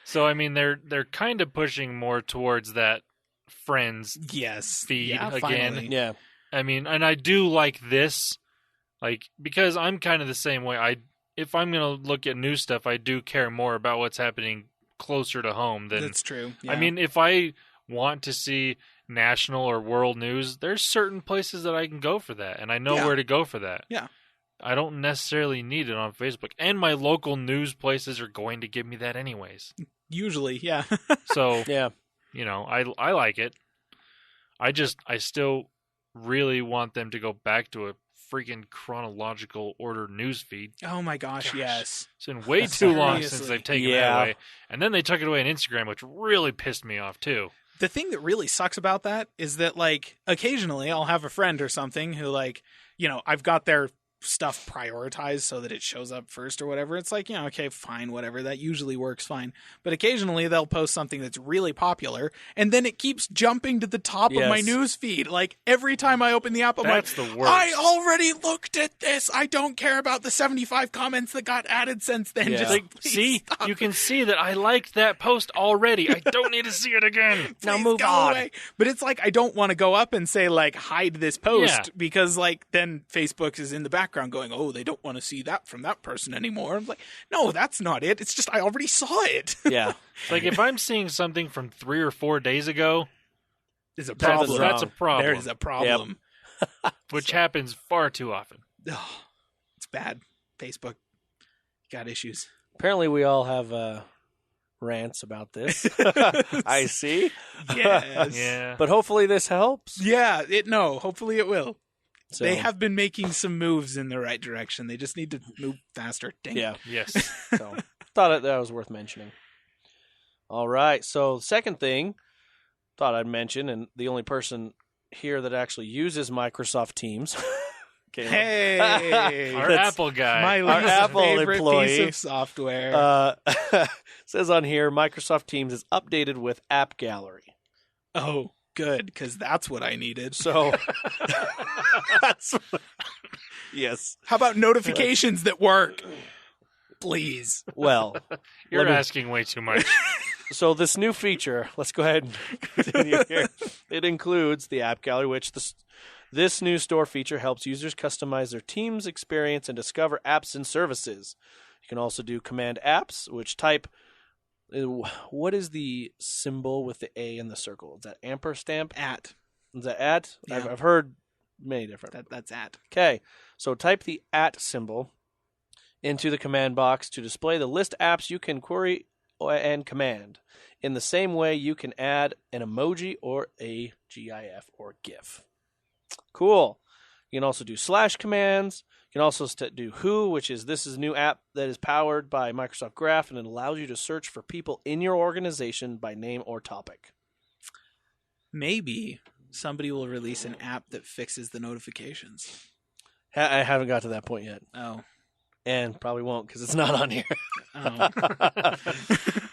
So, I mean, they're kind of pushing more towards that friends feed again. Finally. Yeah. I mean, and I do like this, like, because I'm kind of the same way. If I'm going to look at new stuff, I do care more about what's happening closer to home than. That's true. Yeah. I mean, if I want to see national or world news, there's certain places that I can go for that, and I know where to go for that. Yeah. I don't necessarily need it on Facebook, and my local news places are going to give me that anyways. Usually, yeah. So, Yeah. you know, I like it. I still really want them to go back to a freaking chronological order news feed. Oh my gosh, yes. It's been way too long since Seriously. they've taken that away. And then they took it away on Instagram, which really pissed me off too. The thing that really sucks about that is that, like, occasionally I'll have a friend or something who, like, you know, I've got their stuff prioritized so that it shows up first or whatever. It's like, yeah, okay, fine, whatever. That usually works fine. But occasionally they'll post something that's really popular, and then it keeps jumping to the top of my news feed. Like, every time I open the app, I'm That's like, the worst. I already looked at this. I don't care about the 75 comments that got added since then. Yeah. Just Like, please see, stop. you can see that I liked that post already. I don't need to see it again. Now Please move go on. away. But it's like, I don't want to go up and say, like, hide this post, Yeah. because, like, then Facebook is in the background going, oh, they don't want to see that from that person anymore. I'm like, no, that's not it. It's just I already saw it. Yeah. Like, if I'm seeing something from 3 or 4 days ago, There's a That's problem. that's a problem. There is a problem. which happens far too often. Ugh, it's bad. Facebook got issues. Apparently, we all have rants about this. I see. Yes. Yeah. But hopefully this helps. Yeah, hopefully it will. So, They have been making some moves in the right direction. They just need to move faster. Dang it. Yeah. Yes. So thought that was worth mentioning. All right. So second thing, thought I'd mention, and the only person here that actually uses Microsoft Teams. Caleb. Hey, Our That's Apple guy. my Our least Apple favorite employee. piece of software. Says on here, Microsoft Teams is updated with App Gallery. Oh, good, because that's what I needed. So, yes. How about notifications that work? Please. Well, You're let me- asking way too much. so this new feature, let's go ahead and continue here. It includes the App Gallery, which this new store feature helps users customize their Teams experience and discover apps and services. You can also do Command Apps, which type. What is the symbol with the A in the circle? Is that ampersand? At. Is that at? Yeah. I've heard many different. That's at. Okay, so type the at symbol into the command box to display the list apps you can query and command. In the same way, you can add an emoji or a GIF or GIF. Cool. You can also do slash commands. You can also do Who, which is this is a new app that is powered by Microsoft Graph, and it allows you to search for people in your organization by name or topic. Maybe somebody will release an app that fixes the notifications. I haven't got to that point yet, Oh. and probably won't because it's not on here. Oh.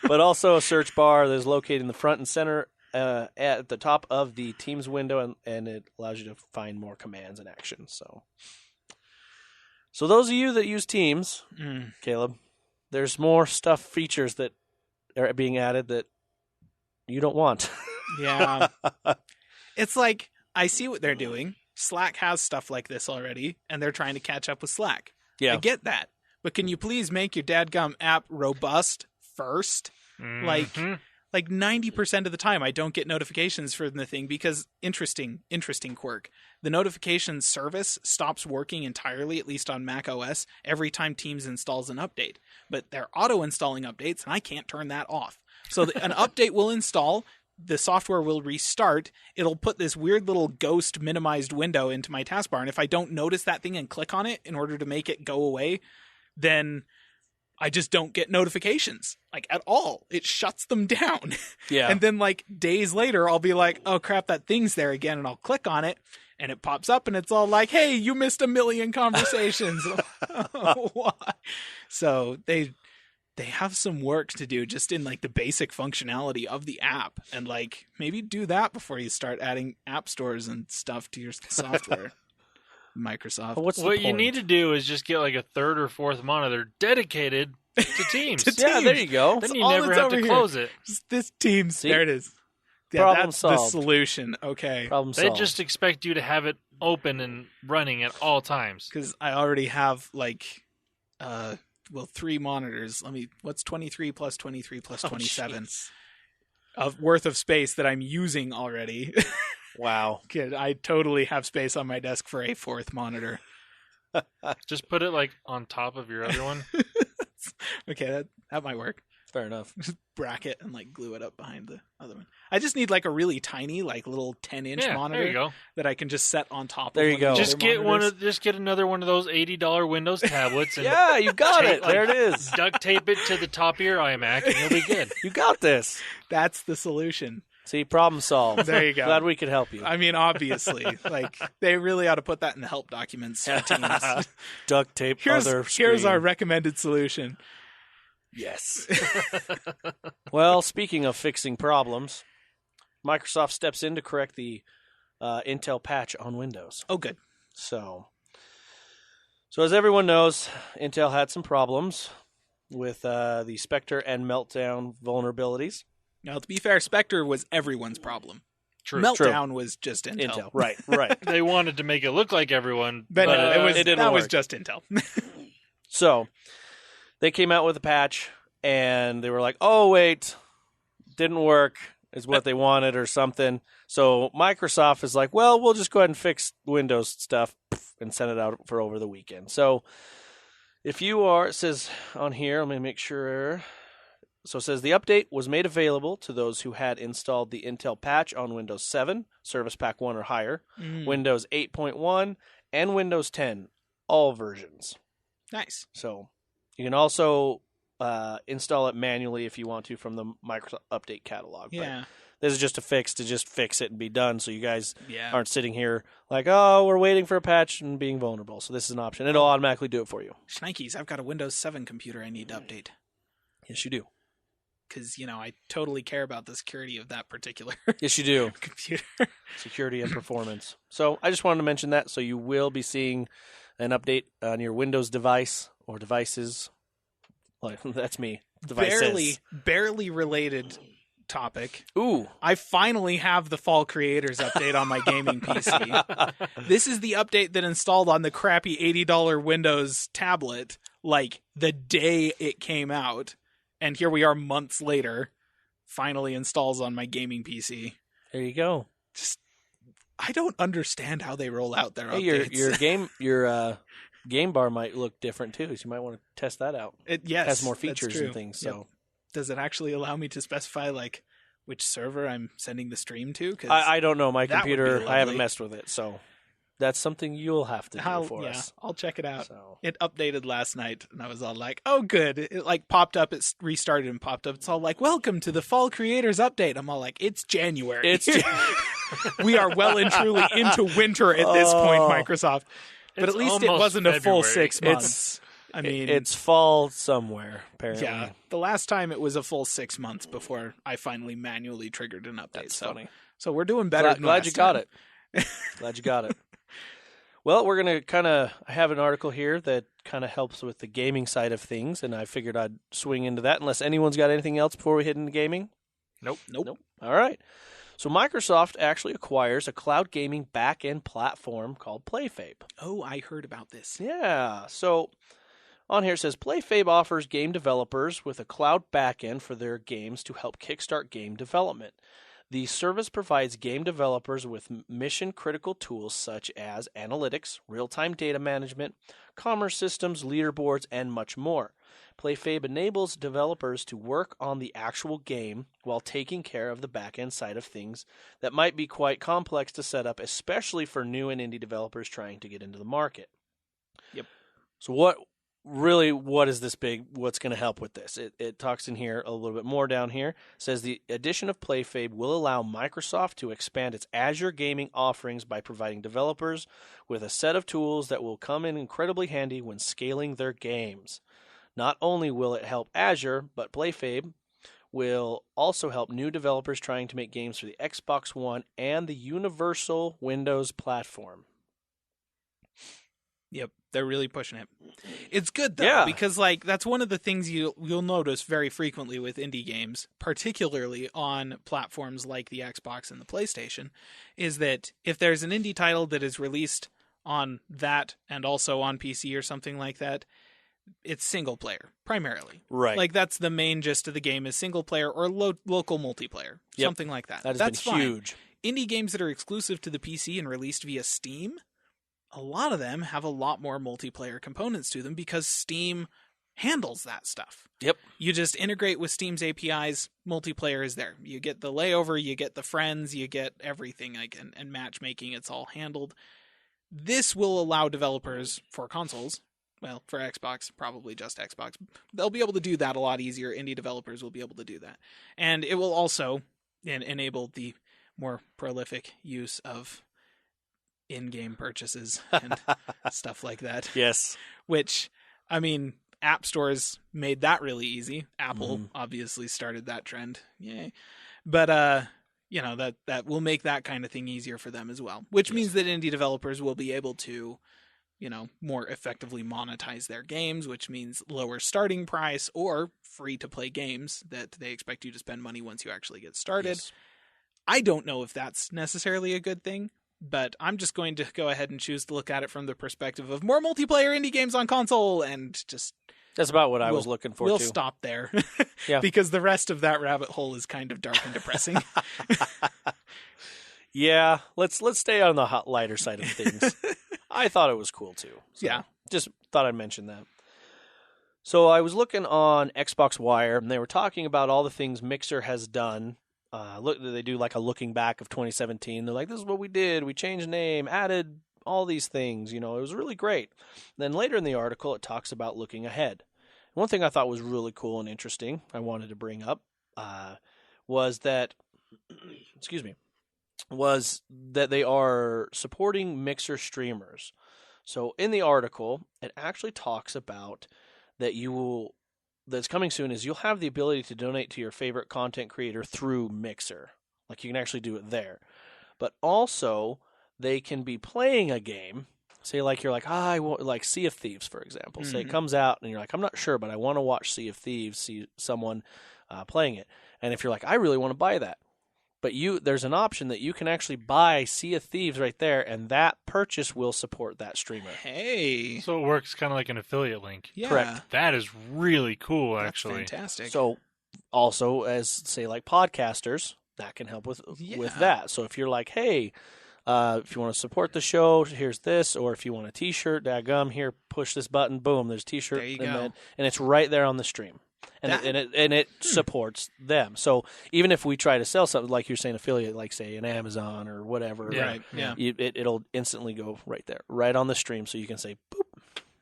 But also a search bar that is located in the front and center at the top of the Teams window, and it allows you to find more commands and actions. So those of you that use Teams, Caleb, there's more features that are being added that you don't want. Yeah. It's like, I see what they're doing. Slack has stuff like this already, and they're trying to catch up with Slack. Yeah. I get that. But can you please make your dadgum app robust first? Mhm. Like 90% of the time, I don't get notifications from the thing because interesting quirk. the notification service stops working entirely, at least on Mac OS, every time Teams installs an update. But they're auto-installing updates, and I can't turn that off. So an update will install, the software will restart, it'll put this weird little ghost minimized window into my taskbar, and if I don't notice that thing and click on it in order to make it go away, then I just don't get notifications, like, at all. It shuts them down. Yeah. And then, like, days later, I'll be like, oh, crap, that thing's there again, and I'll click on it, and it pops up, and it's all like, hey, you missed 1 million conversations. Oh, why? So they have some work to do just in, like, the basic functionality of the app, and, like, maybe do that before you start adding app stores and stuff to your software. Microsoft. What you need to do is just get like a third or fourth monitor dedicated to Teams. Yeah, there you go. Then you never have to close it. Just this Teams. See? There it is. Yeah, Problem that's solved. the solution. Okay. Problem They solved. just expect you to have it open and running at all times. Because I already have, like, 3 monitors. What's 23 plus 23 plus 27 of worth of space that I'm using already. Wow. Kid, I totally have space on my desk for a 4th monitor. Just put it like on top of your other one. Okay, that might work. Fair enough. Just bracket and, like, glue it up behind the other one. I just need, like, a really tiny, like, little 10-inch monitor there you go. that I can just set on top. There of you one go. of the Just other get monitors. just get another one of those $80 Windows tablets and Yeah, you got tape, it. There it is. duct tape it to the top of your iMac and you'll be good. You got this. That's the solution. See, problem solved. There you go. Glad we could help you. I mean, obviously, like, they really ought to put that in the help documents for Teams. Duct tape other Here's screen. our recommended solution. Yes. Well, speaking of fixing problems, Microsoft steps in to correct the Intel patch on Windows. Oh, good. So as everyone knows, Intel had some problems with the Spectre and Meltdown vulnerabilities. Now, to be fair, Spectre was everyone's problem. True. Meltdown was just Intel. Right. They wanted to make it look like everyone, But no, it didn't that was work. just Intel. So they came out with a patch, and they were like, oh, wait, didn't work, is what they wanted or something. So Microsoft is like, well, we'll just go ahead and fix Windows stuff and send it out for over the weekend. So if you are, it says on here, let me make sure. So it says the update was made available to those who had installed the Intel patch on Windows 7, Service Pack 1 or higher, Windows 8.1, and Windows 10, all versions. Nice. So you can also install it manually if you want to from the Microsoft Update catalog. Yeah. But this is just a fix to just fix it and be done, so you guys Yeah. aren't sitting here like, oh, we're waiting for a patch and being vulnerable. So this is an option. It'll automatically do it for you. Shnikes, I've got a Windows 7 computer I need to update. Yes, you do. Because, I totally care about the security of that particular Yes, you do. computer. Security and performance. So I just wanted to mention that. So you will be seeing an update on your Windows device or devices. Like, that's me. Devices. Barely related topic. Ooh. I finally have the Fall Creators update on my gaming PC. This is the update that installed on the crappy $80 Windows tablet, like, the day it came out. And here we are months later, finally installs on my gaming PC. There you go. I don't understand how they roll out their updates. Your game bar might look different too, so you might want to test that out. Yes, It has more that's features true. and things. Yep. So Does it actually allow me to specify, like, which server I'm sending the stream to? 'Cause I don't know. My that would be computer, I haven't lovely. messed with it, so that's something you'll have to do for yeah, us. I'll check it out. So It updated last night, and I was all like, oh, good. It, like, popped up. It restarted and popped up. It's all like, welcome to the Fall Creators Update. I'm all like, it's January. We are well and truly into winter at this point, Microsoft. But It's at least it almost wasn't a full February. 6 months. I mean, it's fall somewhere, apparently. yeah. The last time it was a full 6 months before I finally manually triggered an update. That's so, funny. So we're doing better. Glad you got it. Glad you got it. Well, we're going to I have an article here that kind of helps with the gaming side of things, and I figured I'd swing into that unless anyone's got anything else before we hit into gaming. Nope. All right. So Microsoft actually acquires a cloud gaming back-end platform called Playfab. Oh, I heard about this. Yeah. So on here it says Playfab offers game developers with a cloud backend for their games to help kickstart game development. The service provides game developers with mission-critical tools such as analytics, real-time data management, commerce systems, leaderboards, and much more. Playfab enables developers to work on the actual game while taking care of the back-end side of things that might be quite complex to set up, especially for new and indie developers trying to get into the market. Yep. So what is this big, what's going to help with this? It talks in here a little bit more down here. It says the addition of Playfab will allow Microsoft to expand its Azure gaming offerings by providing developers with a set of tools that will come in incredibly handy when scaling their games. Not only will it help Azure, but Playfab will also help new developers trying to make games for the Xbox One and the Universal Windows platform. Yep, they're really pushing it. It's good though, because like that's one of the things you'll notice very frequently with indie games, particularly on platforms like the Xbox and the PlayStation, is that if there's an indie title that is released on that and also on PC or something like that, it's single player primarily. Right. Like that's the main gist of the game is single player or local multiplayer, something like that. That's been huge. Indie games that are exclusive to the PC and released via Steam, a lot of them have a lot more multiplayer components to them because Steam handles that stuff. Yep. You just integrate with Steam's APIs, multiplayer is there. You get the layover, you get the friends, you get everything, like and matchmaking, it's all handled. This will allow developers for consoles, well, for Xbox, probably just Xbox, they'll be able to do that a lot easier. Indie developers will be able to do that. And it will also enable the more prolific use of in-game purchases and stuff like that. Yes. Which, I mean, app stores made that really easy. Apple obviously started that trend. Yay. But, you know, that will make that kind of thing easier for them as well. Which means that indie developers will be able to, you know, more effectively monetize their games, which means lower starting price or free-to-play games that they expect you to spend money once you actually get started. Yes. I don't know if that's necessarily a good thing, but I'm just going to go ahead and choose to look at it from the perspective of more multiplayer indie games on console and just... That's about what I was looking for, We'll too. stop there. Yeah. Because the rest of that rabbit hole is kind of dark and depressing. Yeah, let's stay on the lighter side of things. I thought it was cool, too. So yeah. Just thought I'd mention that. So I was looking on Xbox Wire, and they were talking about all the things Mixer has done. They do like a looking back of 2017. They're like, this is what we did. We changed name, added all these things. You know, it was really great. Then later in the article, it talks about looking ahead. One thing I thought was really cool and interesting I wanted to bring up was that, was that they are supporting Mixer streamers. So in the article, it actually talks about that that's coming soon is you'll have the ability to donate to your favorite content creator through Mixer. Like you can actually do it there. But also they can be playing a game. Say like you're like, I want like Sea of Thieves, for example. Say it comes out and you're like, I'm not sure, but I want to watch Sea of Thieves, see someone playing it. And if you're like, I really want to buy that. But there's an option that you can actually buy Sea of Thieves right there, and that purchase will support that streamer. Hey. So it works kind of like an affiliate link. Yeah. Correct. That is really cool, That's actually. fantastic. So also, as say like podcasters, that can help with that. So if you're like, hey, if you want to support the show, here's this. Or if you want a T-shirt, daggum, here, push this button, boom, there's a T-shirt. There you go. And it's right there on the stream. And it supports them. So even if we try to sell something, like you're saying, affiliate, like say an Amazon or whatever, Yeah. Right, yeah. It'll instantly go right there, right on the stream. So you can say, boop.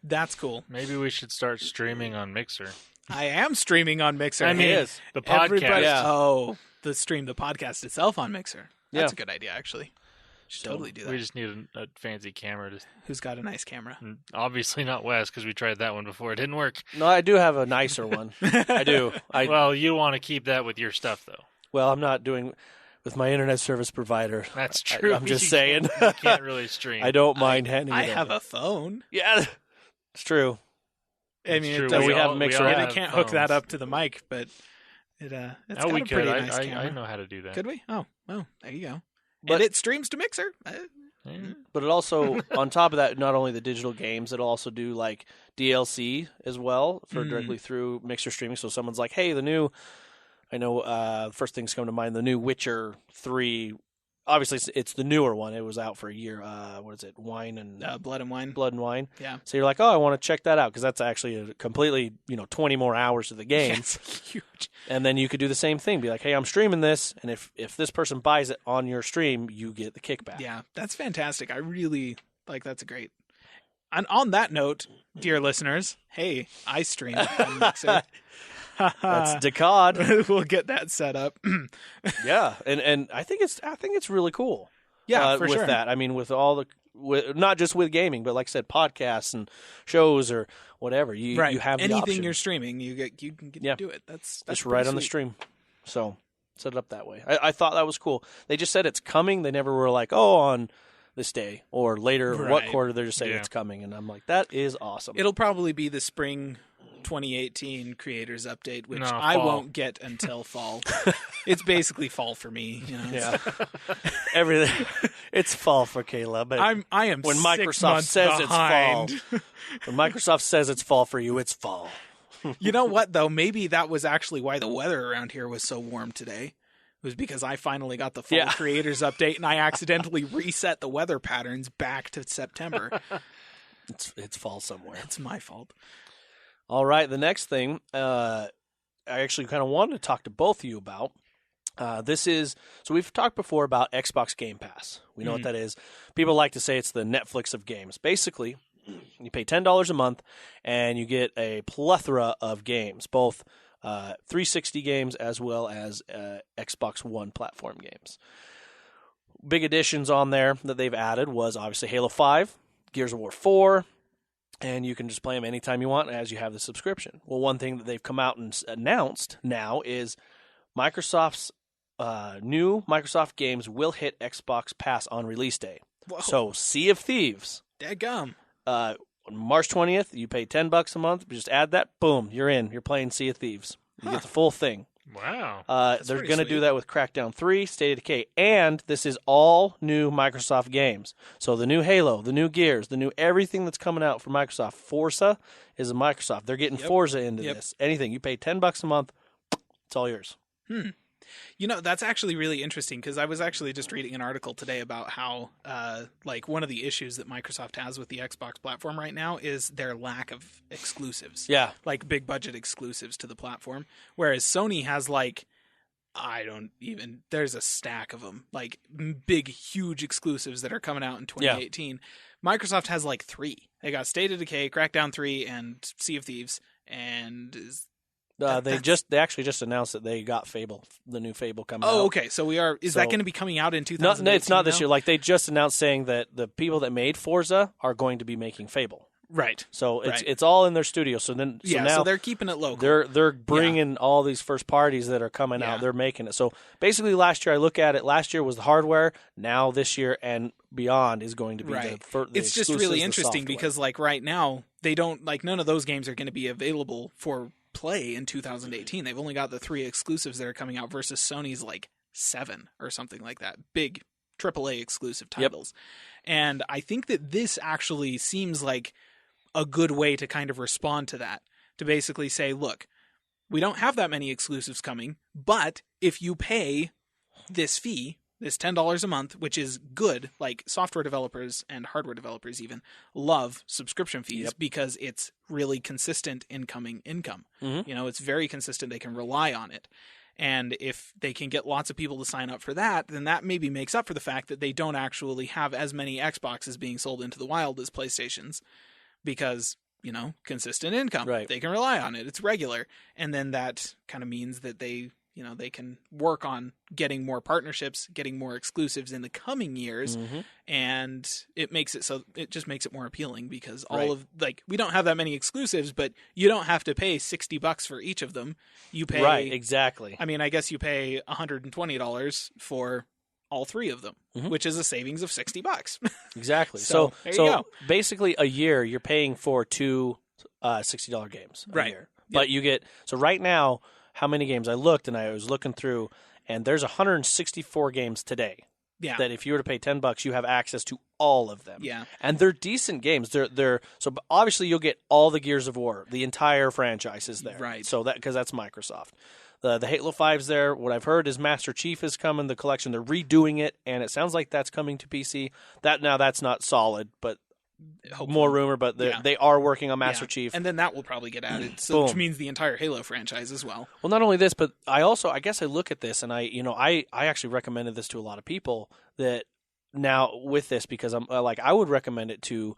That's cool. Maybe we should start streaming on Mixer. I am streaming on Mixer. I mean, the podcast. Everybody- Yeah. Oh, the podcast itself on Mixer. That's Yeah. a good idea, actually. Should So totally do that. We just need a fancy camera. Who's got a nice camera? Obviously not Wes, because we tried that one before. It didn't work. No, I do have a nicer one. I do. Well, you want to keep that with your stuff, though. Well, I'm not doing with my internet service provider. That's true. I'm just saying. You can't really stream. I don't mind handing it I over. have a phone. Yeah, it's true. I mean, true. it doesn't, We have Mixer I app. can't hook that phones. up to the mic, but it's Oh, got we a could. pretty nice camera. I know how to do that. Could we? Oh, well, there you go. But- and it streams to Mixer. Yeah. But it also, on top of that, not only the digital games, it'll also do like DLC as well for directly through Mixer streaming. So someone's like, hey, the new I know first things come to mind, the new Witcher 3. Obviously, it's the newer one. It was out for a year. What is it? Wine and Blood and Wine. Blood and Wine. Yeah. So you're like, oh, I want to check that out because that's actually a completely 20 more hours of the game. It's huge. And then you could do the same thing. Be like, hey, I'm streaming this, and if this person buys it on your stream, you get the kickback. Yeah, that's fantastic. I really that's a great. And on that note, dear listeners, hey, I stream on Mixer. That's Decod. We'll get that set up. Yeah, and I think it's really cool. Yeah, for with sure. that. I mean, with all not just with gaming, but like I said, podcasts and shows or whatever. You have the anything option. you're streaming, you can get to do it. That's just right on the stream. So set it up that way. I thought that was cool. They just said it's coming. They never were like, oh, on this day or later, what quarter. They're just saying it's coming, and I'm like, that is awesome. It'll probably be the spring 2018 creators update, which I fall. won't get until fall. It's basically fall for me. Yeah, everything. It's fall for Kayla, but I am when 6 Microsoft months says behind. it's fall. When Microsoft says it's fall for you, it's fall. You know what though? Maybe that was actually why the weather around here was so warm today. It was because I finally got the fall creators update and I accidentally reset the weather patterns back to September. It's fall somewhere. It's my fault. All right, the next thing I actually kind of wanted to talk to both of you about. So we've talked before about Xbox Game Pass. We know what that is. People like to say it's the Netflix of games. Basically, you pay $10 a month and you get a plethora of games, both 360 games as well as Xbox One platform games. Big additions on there that they've added was obviously Halo 5, Gears of War 4, and you can just play them anytime you want as you have the subscription. Well, one thing that they've come out and announced now is Microsoft's new Microsoft games will hit Xbox Pass on release day. Whoa. So Sea of Thieves. Dadgum. March 20th, you pay $10 a month. Just add that, boom, you're in. You're playing Sea of Thieves. You get the full thing. Wow. They're going to do that with Crackdown 3, State of Decay, and this is all new Microsoft games. So the new Halo, the new Gears, the new everything that's coming out from Microsoft. Forza is a Microsoft. They're getting Forza into this. Anything. You pay $10 a month, it's all yours. You know, that's actually really interesting because I was actually just reading an article today about how, one of the issues that Microsoft has with the Xbox platform right now is their lack of exclusives. Yeah. Like big budget exclusives to the platform. Whereas Sony has there's a stack of them, like big, huge exclusives that are coming out in 2018. Yeah. Microsoft has 3. They got State of Decay, Crackdown 3, and Sea of Thieves, and they actually just announced that they got Fable, the new Fable coming out. Oh, okay. So is that going to be coming out in 2018? No, it's not this now? year. Like they just announced saying that the people that made Forza are going to be making Fable. Right. So it's all in their studio. So now they're keeping it local. They're bringing all these first parties that are coming out. They're making it. So basically, last year I look at it. Last year was the hardware. Now this year and beyond is going to be the it's just really interesting because right now they don't none of those games are going to be available for play in 2018. They've only got the 3 exclusives that are coming out versus Sony's 7 or something like that. Big AAA exclusive titles. And I think that this actually seems like a good way to kind of respond to that. To basically say, look, we don't have that many exclusives coming, but if you pay this fee, this $10 a month, which is good, software developers and hardware developers even love subscription fees because it's really consistent incoming income. Mm-hmm. It's very consistent. They can rely on it. And if they can get lots of people to sign up for that, then that maybe makes up for the fact that they don't actually have as many Xboxes being sold into the wild as PlayStations because, consistent income. Right. They can rely on it. It's regular. And then that kind of means that they can work on getting more partnerships, getting more exclusives in the coming years, and it just makes it more appealing because we don't have that many exclusives, but you don't have to pay $60 for each of them. You pay right, exactly. I mean, I guess you pay $120 for all 3 of them, which is a savings of $60. Exactly. So there you go. Basically, a year you're paying for 2 $60 games a year, but you get right now. How many games? I looked and I was looking through, and there's 164 games today. Yeah. That if you were to pay $10, you have access to all of them. Yeah. And they're decent games. They're so obviously you'll get all the Gears of War, the entire franchise is there. Right. So because that's Microsoft. The Halo 5's there. What I've heard is Master Chief is coming, the collection. They're redoing it, and it sounds like that's coming to PC. That's not solid, but Hopefully. more rumor, but they are working on Master Chief. And then that will probably get added, so, which means the entire Halo franchise as well. Well, not only this, but I guess I look at this, and I actually recommended this to a lot of people that now with this, because I'm I would recommend it to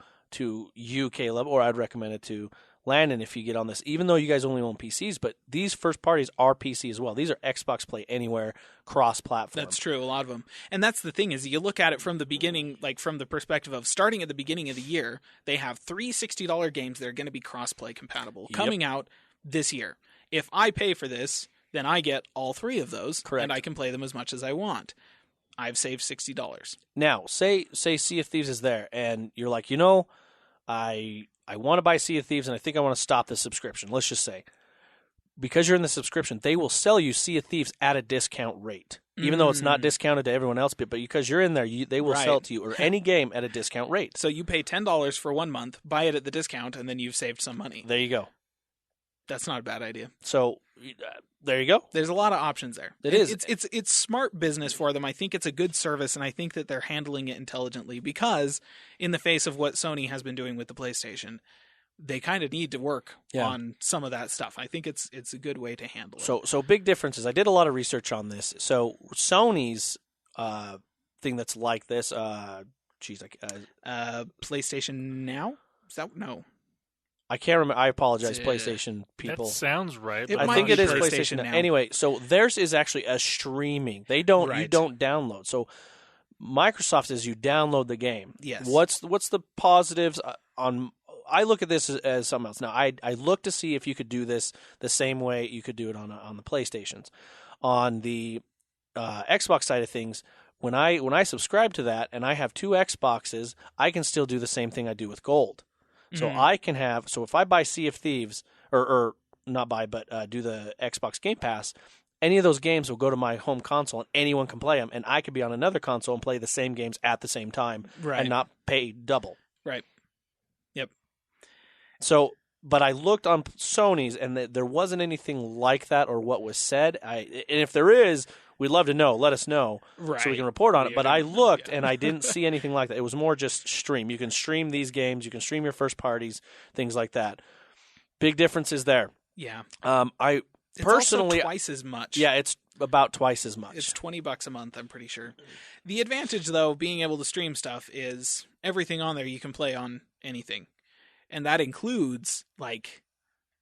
you, Caleb, or I'd recommend it to Landon if you get on this, even though you guys only own PCs, but these first parties are PC as well. These are Xbox Play Anywhere cross-platform. That's true, a lot of them. And that's the thing is you look at it from the beginning, like from the perspective of starting at the beginning of the year, they have 3 $60 games that are going to be cross-play compatible coming out this year. If I pay for this, then I get all 3 of those, Correct. And I can play them as much as I want. I've saved $60. Now, say Sea of Thieves is there, and you're like, I want to buy Sea of Thieves, and I think I want to stop the subscription. Let's just say, because you're in the subscription, they will sell you Sea of Thieves at a discount rate, even though it's not discounted to everyone else. But because you're in there, they will sell it to you, or any game at a discount rate. So you pay $10 for 1 month, buy it at the discount, and then you've saved some money. There you go. That's not a bad idea. So there you go. There's a lot of options there. It's smart business for them. I think it's a good service, and I think that they're handling it intelligently because in the face of what Sony has been doing with the PlayStation, they kind of need to work on some of that stuff. I think it's a good way to handle it. So big differences. I did a lot of research on this. So Sony's thing that's like this, PlayStation Now? Is that no? I can't remember. I apologize, PlayStation people. That sounds right. I think it is PlayStation Now. Anyway, so theirs is actually a streaming. You don't download. So Microsoft says you download the game. Yes. What's the positives on? I look at this as something else. Now I look to see if you could do this the same way you could do it on the PlayStations. On the Xbox side of things, when I subscribe to that and I have 2 Xboxes, I can still do the same thing I do with Gold. So I can have. So if I buy Sea of Thieves, or not buy, but do the Xbox Game Pass, any of those games will go to my home console, and anyone can play them, and I could be on another console and play the same games at the same time, and not pay double. Right. Yep. So, but I looked on Sony's, and there wasn't anything like that or what was said. And if there is, we'd love to know. Let us know so we can report on it. But I looked, and I didn't see anything like that. It was more just stream. You can stream these games. You can stream your first parties, things like that. Big differences there. Yeah. I personally, also twice as much. Yeah, it's about twice as much. It's $20 a month, I'm pretty sure. The advantage, though, of being able to stream stuff is everything on there you can play on anything. And that includes, like,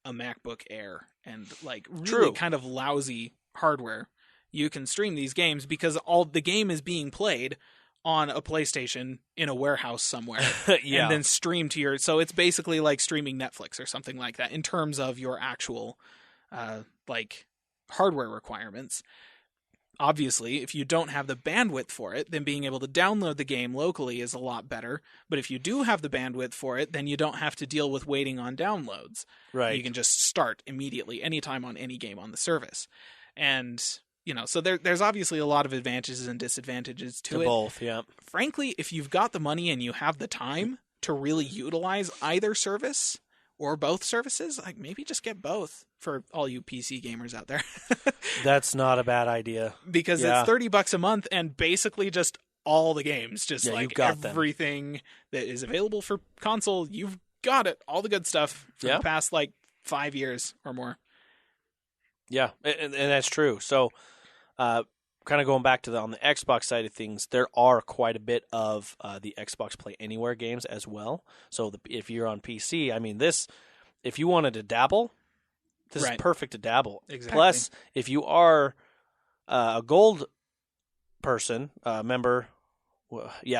a MacBook Air and, like, really kind of lousy hardware. You can stream these games because all the game is being played on a PlayStation in a warehouse somewhere and then streamed to your... So it's basically like streaming Netflix or something like that in terms of your actual, hardware requirements. Obviously, if you don't have the bandwidth for it, then being able to download the game locally is a lot better. But if you do have the bandwidth for it, then you don't have to deal with waiting on downloads. Right. You can just start immediately, anytime on any game on the service. And, so there's obviously a lot of advantages and disadvantages to it. Both, yeah. Frankly, if you've got the money and you have the time to really utilize either service or both services, like maybe just get both for all you PC gamers out there. That's not a bad idea. Because it's $30 a month and basically just all the games, just like everything that is available for console, you've got it. All the good stuff from the past 5 years or more. Yeah, and that's true. So kind of going back to on the Xbox side of things, there are quite a bit of the Xbox Play Anywhere games as well. So if you're on PC, I mean, if you wanted to dabble, this is perfect to dabble. Exactly. Plus, if you are a gold person, member,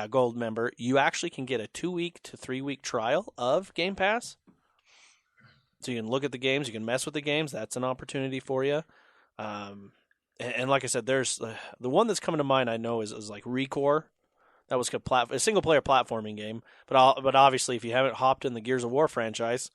gold member, you actually can get a 2-week to 3-week trial of Game Pass. So you can look at the games, you can mess with the games. That's an opportunity for you. And like I said, there's the one that's coming to mind. I know is like Recore. That was a single player platforming game. But obviously, if you haven't hopped in the Gears of War franchise,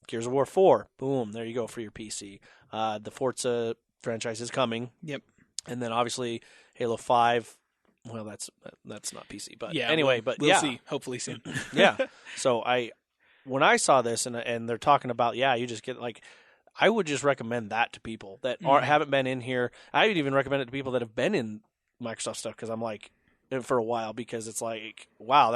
Gears of War 4, boom, there you go for your PC. The Forza franchise is coming. Yep. And then obviously Halo 5. Well, that's not PC, but anyway, we'll see. Hopefully soon. Yeah. So when I saw this and they're talking about you just get I would just recommend that to people that haven't been in here. I would even recommend it to people that have been in Microsoft stuff because I'm like, for a while, because it's like, wow,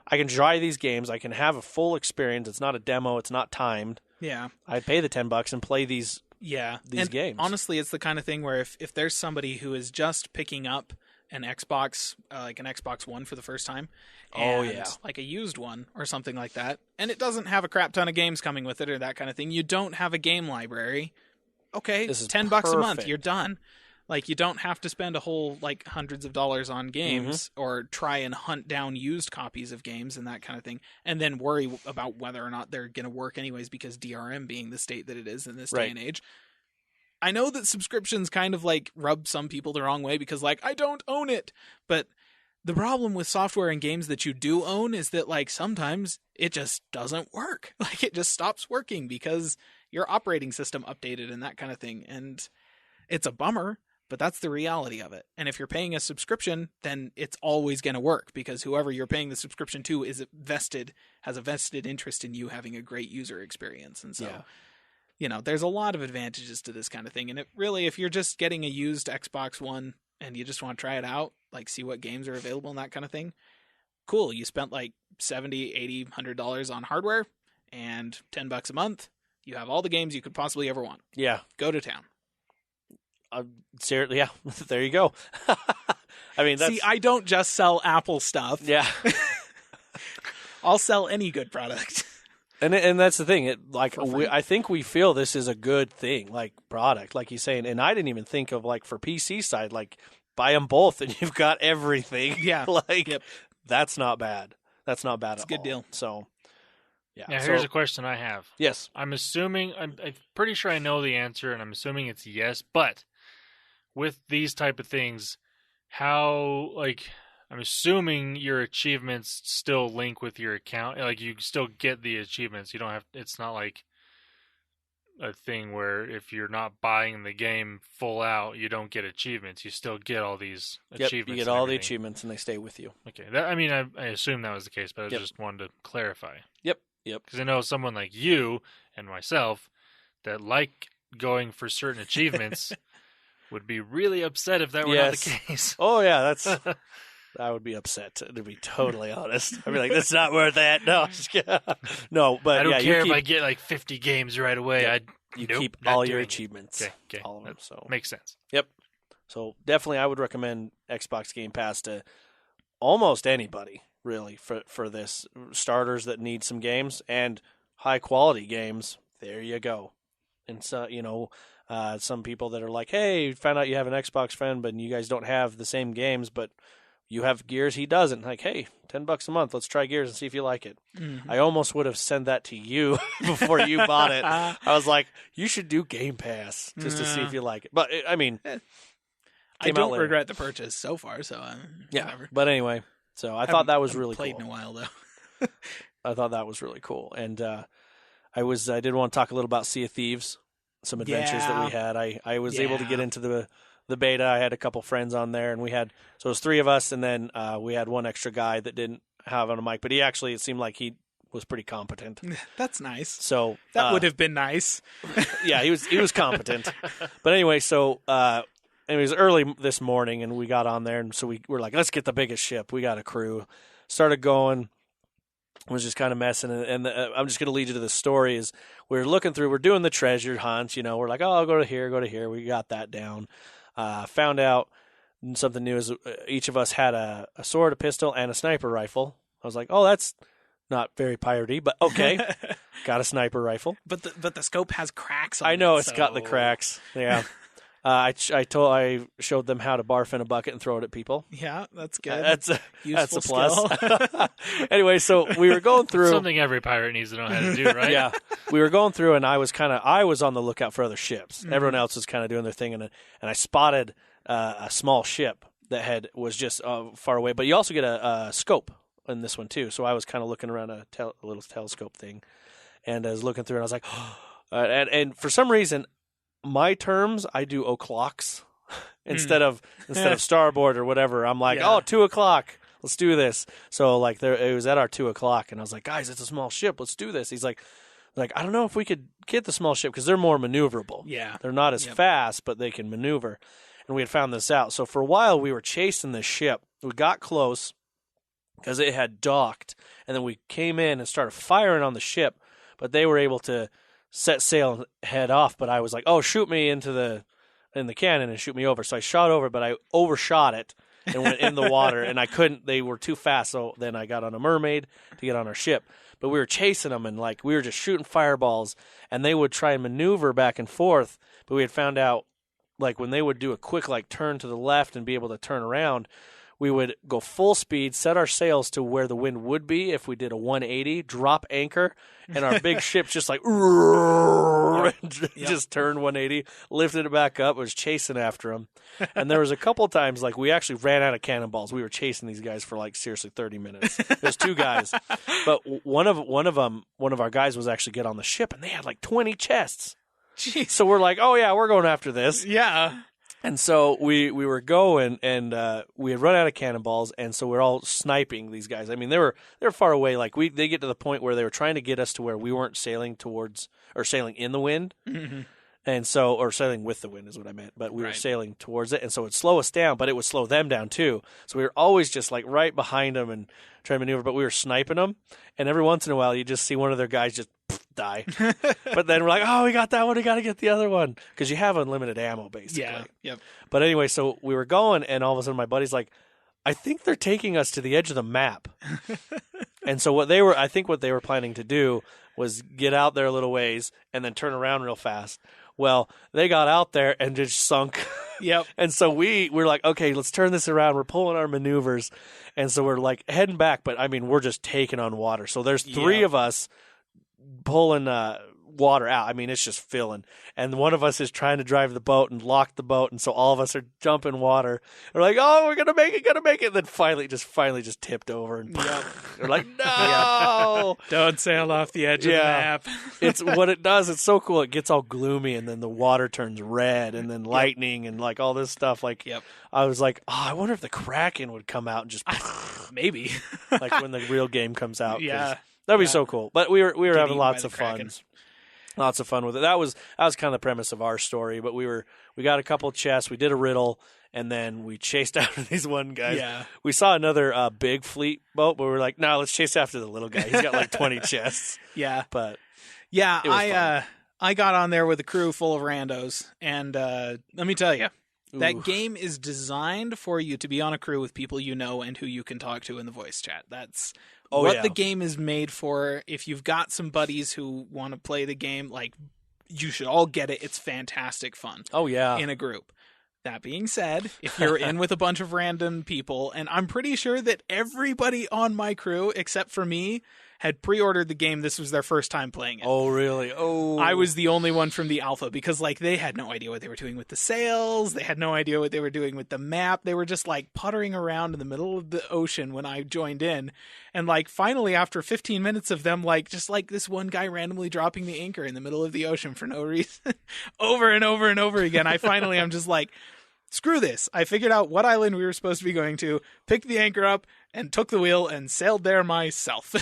I can try these games. I can have a full experience. It's not a demo. It's not timed. Yeah. I'd pay the $10 and play these games. Honestly, it's the kind of thing where if there's somebody who is just picking up an Xbox, like an Xbox One for the first time, and like a used one or something like that, and it doesn't have a crap ton of games coming with it or that kind of thing, you don't have a game library, okay, this is $10 perfect. a month, you're done. Like, you don't have to spend a whole, like, hundreds of dollars on games or try and hunt down used copies of games and that kind of thing, and then worry about whether or not they're going to work anyways because DRM being the state that it is in this day and age. I know that subscriptions kind of, like, rub some people the wrong way because, like, I don't own it. But the problem with software and games that you do own is that, like, sometimes it just doesn't work. Like, it just stops working because your operating system updated and that kind of thing. And it's a bummer. But that's the reality of it. And if you're paying a subscription, then it's always going to work because whoever you're paying the subscription to has a vested interest in you having a great user experience. And so, there's a lot of advantages to this kind of thing. And it really, if you're just getting a used Xbox One and you just want to try it out, like see what games are available and that kind of thing, cool. You spent like $70, $80, $100 on hardware and $10 a month. You have all the games you could possibly ever want. Yeah. Go to town. Seriously, yeah. There you go. I mean, see, I don't just sell Apple stuff. Yeah, I'll sell any good product. And that's the thing. I think we feel this is a good thing, like product, like he's saying. And I didn't even think of like for PC side, like buy them both and you've got everything. Yeah, that's not bad. That's not bad. It's a good deal. So. Yeah. Now, here's a question I have. Yes. I'm pretty sure I know the answer, and I'm assuming it's yes, but with these type of things, how, like, I'm assuming your achievements still link with your account. Like, you still get the achievements. You don't have, it's not like a thing where if you're not buying the game full out, you don't get achievements. You still get all these achievements. You get all the achievements, and they stay with you. Okay. I assume that was the case, but I just wanted to clarify. Yep. Because I know someone like you and myself that like going for certain achievements would be really upset if that were not the case. Oh, yeah, I would be upset, to be totally honest. I'd be like, that's not worth that. No, just kidding. No, but I don't care if I get like 50 games right away. Yeah, you keep all your achievements. Okay. All of them. So makes sense. Yep. So definitely I would recommend Xbox Game Pass to almost anybody, really, for this. Starters that need some games and high-quality games, there you go. And so, some people that are like, hey, found out you have an Xbox friend, but you guys don't have the same games, but you have Gears, he doesn't. Like, hey, $10 a month, let's try Gears and see if you like it. Mm-hmm. I almost would have sent that to you before you bought it. I was like, you should do Game Pass just to see if you like it. But, I mean, I don't regret the purchase so far, so whatever. But anyway, so I thought that was really cool. Played in a while, though. I thought that was really cool. And I did want to talk a little about Sea of Thieves, some adventures that we had. I was able to get into the beta. I had a couple friends on there, and it was 3 of us, and then we had one extra guy that didn't have on a mic, but it seemed like he was pretty competent. That's nice. So that would have been nice. Yeah, he was competent. But anyway, so it was early this morning, and we got on there, and so we were like, let's get the biggest ship. We got a crew. Started going. Was just kind of messing, and I'm just going to lead you to the story. Is we're looking through, we're doing the treasure hunts. We're like, oh, I'll go to here. We got that down. Found out something new is each of us had a sword, a pistol, and a sniper rifle. I was like, oh, that's not very piratey, but okay. Got a sniper rifle. But the scope has cracks on it. I know it's got the cracks. Yeah. I showed them how to barf in a bucket and throw it at people. Yeah, that's good. That's a plus. Anyway, so we were going through something every pirate needs to know how to do, right? Yeah, we were going through, and I was on the lookout for other ships. Mm-hmm. Everyone else was kind of doing their thing, and I spotted a small ship that was just far away. But you also get a scope in this one too. So I was kind of looking around a little telescope thing, and I was looking through, and I was like, and for some reason. My terms, I do o'clocks instead of starboard or whatever. I'm like, 2:00, let's do this. So like it was at our 2:00, and I was like, guys, it's a small ship, let's do this. He's like, Like, I don't know if we could get the small ship because they're more maneuverable. Yeah. They're not as fast, but they can maneuver. And we had found this out. So for a while, we were chasing this ship. We got close because it had docked. And then we came in and started firing on the ship. But they were able to set sail and head off. But I was like, oh, shoot me in the cannon and shoot me over. So I shot over, but I overshot it and went in the water. And I couldn't. They were too fast. So then I got on a mermaid to get on our ship. But we were chasing them, and like we were just shooting fireballs. And they would try and maneuver back and forth. But we had found out, like when they would do a quick like turn to the left and be able to turn around, we would go full speed, set our sails to where the wind would be if we did a 180, drop anchor, and our big ship's just like just turned 180, lifted it back up, was chasing after them. And there was a couple times like we actually ran out of cannonballs. We were chasing these guys for like seriously 30 minutes. There's two guys, but one of our guys was actually get on the ship, and they had like 20 chests. Jeez. So we're like, oh yeah, we're going after this. Yeah. And so we were going, and we had run out of cannonballs, and so we're all sniping these guys. I mean, they were far away. Like they get to the point where they were trying to get us to where we weren't sailing towards or sailing in the wind, and so or sailing with the wind is what I meant. But we were sailing towards it, and so it would slow us down, but it would slow them down too. So we were always just like right behind them and trying to maneuver. But we were sniping them, and every once in a while you just see one of their guys just die. But then we're like, oh, we got that one. We got to get the other one because you have unlimited ammo basically. Yeah. Yep. But anyway, so we were going, and all of a sudden my buddy's like, I think they're taking us to the edge of the map. And so what they were planning to do was get out there a little ways and then turn around real fast. Well, they got out there and just sunk. Yep. And so we're like, okay, let's turn this around. We're pulling our maneuvers. And so we're like heading back, but I mean, we're just taking on water. So there's three of us pulling water out. I mean, it's just filling. And one of us is trying to drive the boat and lock the boat. And so all of us are jumping water. We're like, oh, we're going to make it. And then finally just tipped over. And we're like, no. Don't sail off the edge of the map. It's what it does. It's so cool. It gets all gloomy, and then the water turns red, and then lightning and like all this stuff. Like, I was like, oh, I wonder if the Kraken would come out and just maybe like when the real game comes out. Yeah. That'd be so cool. But we were having lots of fun. Lots of fun with it. That was kind of the premise of our story. But we got a couple of chests. We did a riddle, and then we chased after these one guys. Yeah. We saw another big fleet boat, but we were like, no, let's chase after the little guy. He's got like 20 chests. Yeah. But yeah, it was fun. I got on there with a crew full of randos, and let me tell you, that game is designed for you to be on a crew with people you know and who you can talk to in the voice chat. That's the game is made for. If you've got some buddies who want to play the game, like, you should all get it. It's fantastic fun. Oh, yeah. In a group. That being said, if you're in with a bunch of random people, and I'm pretty sure that everybody on my crew, except for me, had pre-ordered the game. This was their first time playing it. Oh, really? Oh. I was the only one from the alpha because, like, they had no idea what they were doing with the sails. They had no idea what they were doing with the map. They were just, like, puttering around in the middle of the ocean when I joined in. And, like, finally, after 15 minutes of them, like, just like this one guy randomly dropping the anchor in the middle of the ocean for no reason over and over and over again, I'm just like, screw this. I figured out what island we were supposed to be going to, picked the anchor up, and took the wheel and sailed there myself.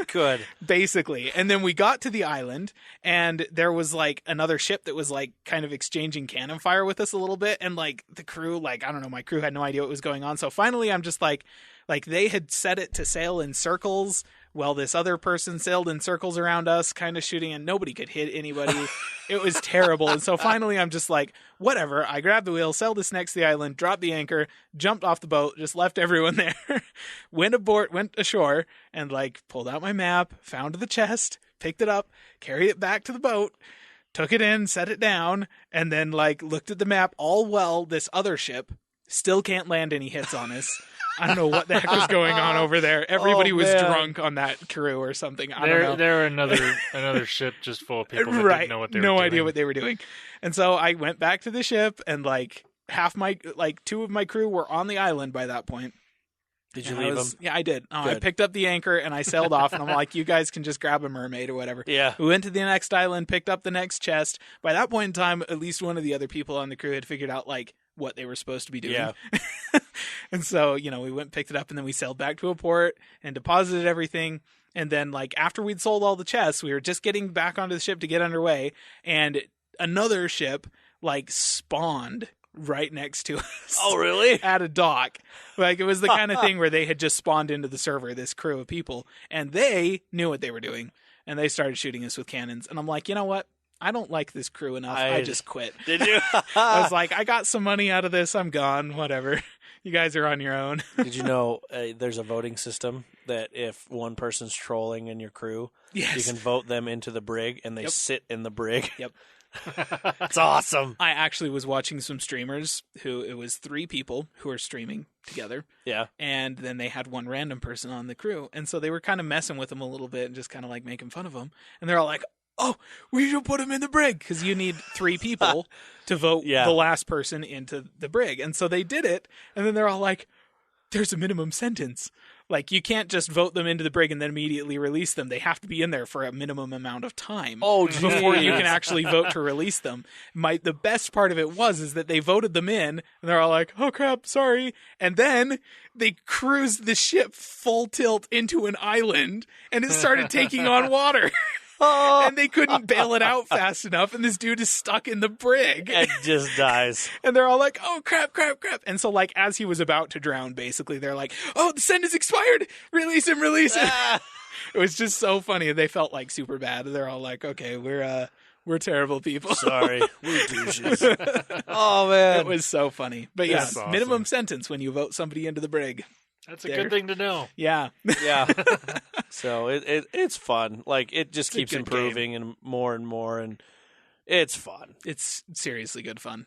Good. Basically. And then we got to the island, and there was, like, another ship that was, like, kind of exchanging cannon fire with us a little bit. And, like, the crew, like, I don't know, my crew had no idea what was going on. So finally, I'm just like they had set it to sail in circles while this other person sailed in circles around us, kind of shooting, and nobody could hit anybody. It was terrible. And so finally, I'm just like, whatever. I grabbed the wheel, sailed this next to the island, dropped the anchor, jumped off the boat, just left everyone there, went ashore, and, like, pulled out my map, found the chest, picked it up, carried it back to the boat, took it in, set it down, and then, like, looked at the map. All well, this other ship still can't land any hits on us. I don't know what the heck was going on over there. Everybody was drunk on that crew or something. I don't know. There were another ship just full of people that didn't know what they were doing. No idea what they were doing. And so I went back to the ship, and, like, two of my crew were on the island by that point. Did you leave them? Yeah, I did. I picked up the anchor and I sailed off, and I'm like, you guys can just grab a mermaid or whatever. Yeah. We went to the next island, picked up the next chest. By that point in time, at least one of the other people on the crew had figured out, like, what they were supposed to be doing. Yeah. And so, we went and picked it up, and then we sailed back to a port and deposited everything. And then, like, after we'd sold all the chests, we were just getting back onto the ship to get underway, and another ship, like, spawned right next to us. Oh, really? At a dock. Like, it was the kind of thing where they had just spawned into the server, this crew of people, and they knew what they were doing, and they started shooting us with cannons. And I'm like, you know what? I don't like this crew enough. I just quit. Did you? I was like, I got some money out of this. I'm gone. Whatever. You guys are on your own. Did you know there's a voting system that if one person's trolling in your crew, Yes. you can vote them into the brig, and they sit in the brig? Yep. It's awesome. I actually was watching some streamers it was 3 people who were streaming together. Yeah. And then they had one random person on the crew. And so they were kind of messing with them a little bit and just kind of like making fun of them. And they're all like, oh, we should put him in the brig, because you need 3 people to vote the last person into the brig. And so they did it. And then they're all like, there's a minimum sentence. Like, you can't just vote them into the brig and then immediately release them. They have to be in there for a minimum amount of time before you can actually vote to release them. The best part of it is that they voted them in, and they're all like, oh crap, sorry. And then they cruised the ship full tilt into an island, and it started taking on water. And they couldn't bail it out fast enough, and this dude is stuck in the brig. And just dies. And they're all like, oh, crap. And so, like, as he was about to drown, basically, they're like, oh, the sentence expired. Release him. It was just so funny. They felt, like, super bad. They're all like, okay, we're terrible people. Sorry. We're douches. Oh, man. It was so funny. But yeah, That's awesome. Minimum sentence when you vote somebody into the brig. That's a good thing to know. Yeah. Yeah. So it's fun. Like, it just keeps improving game. and more, and it's fun. It's seriously good fun.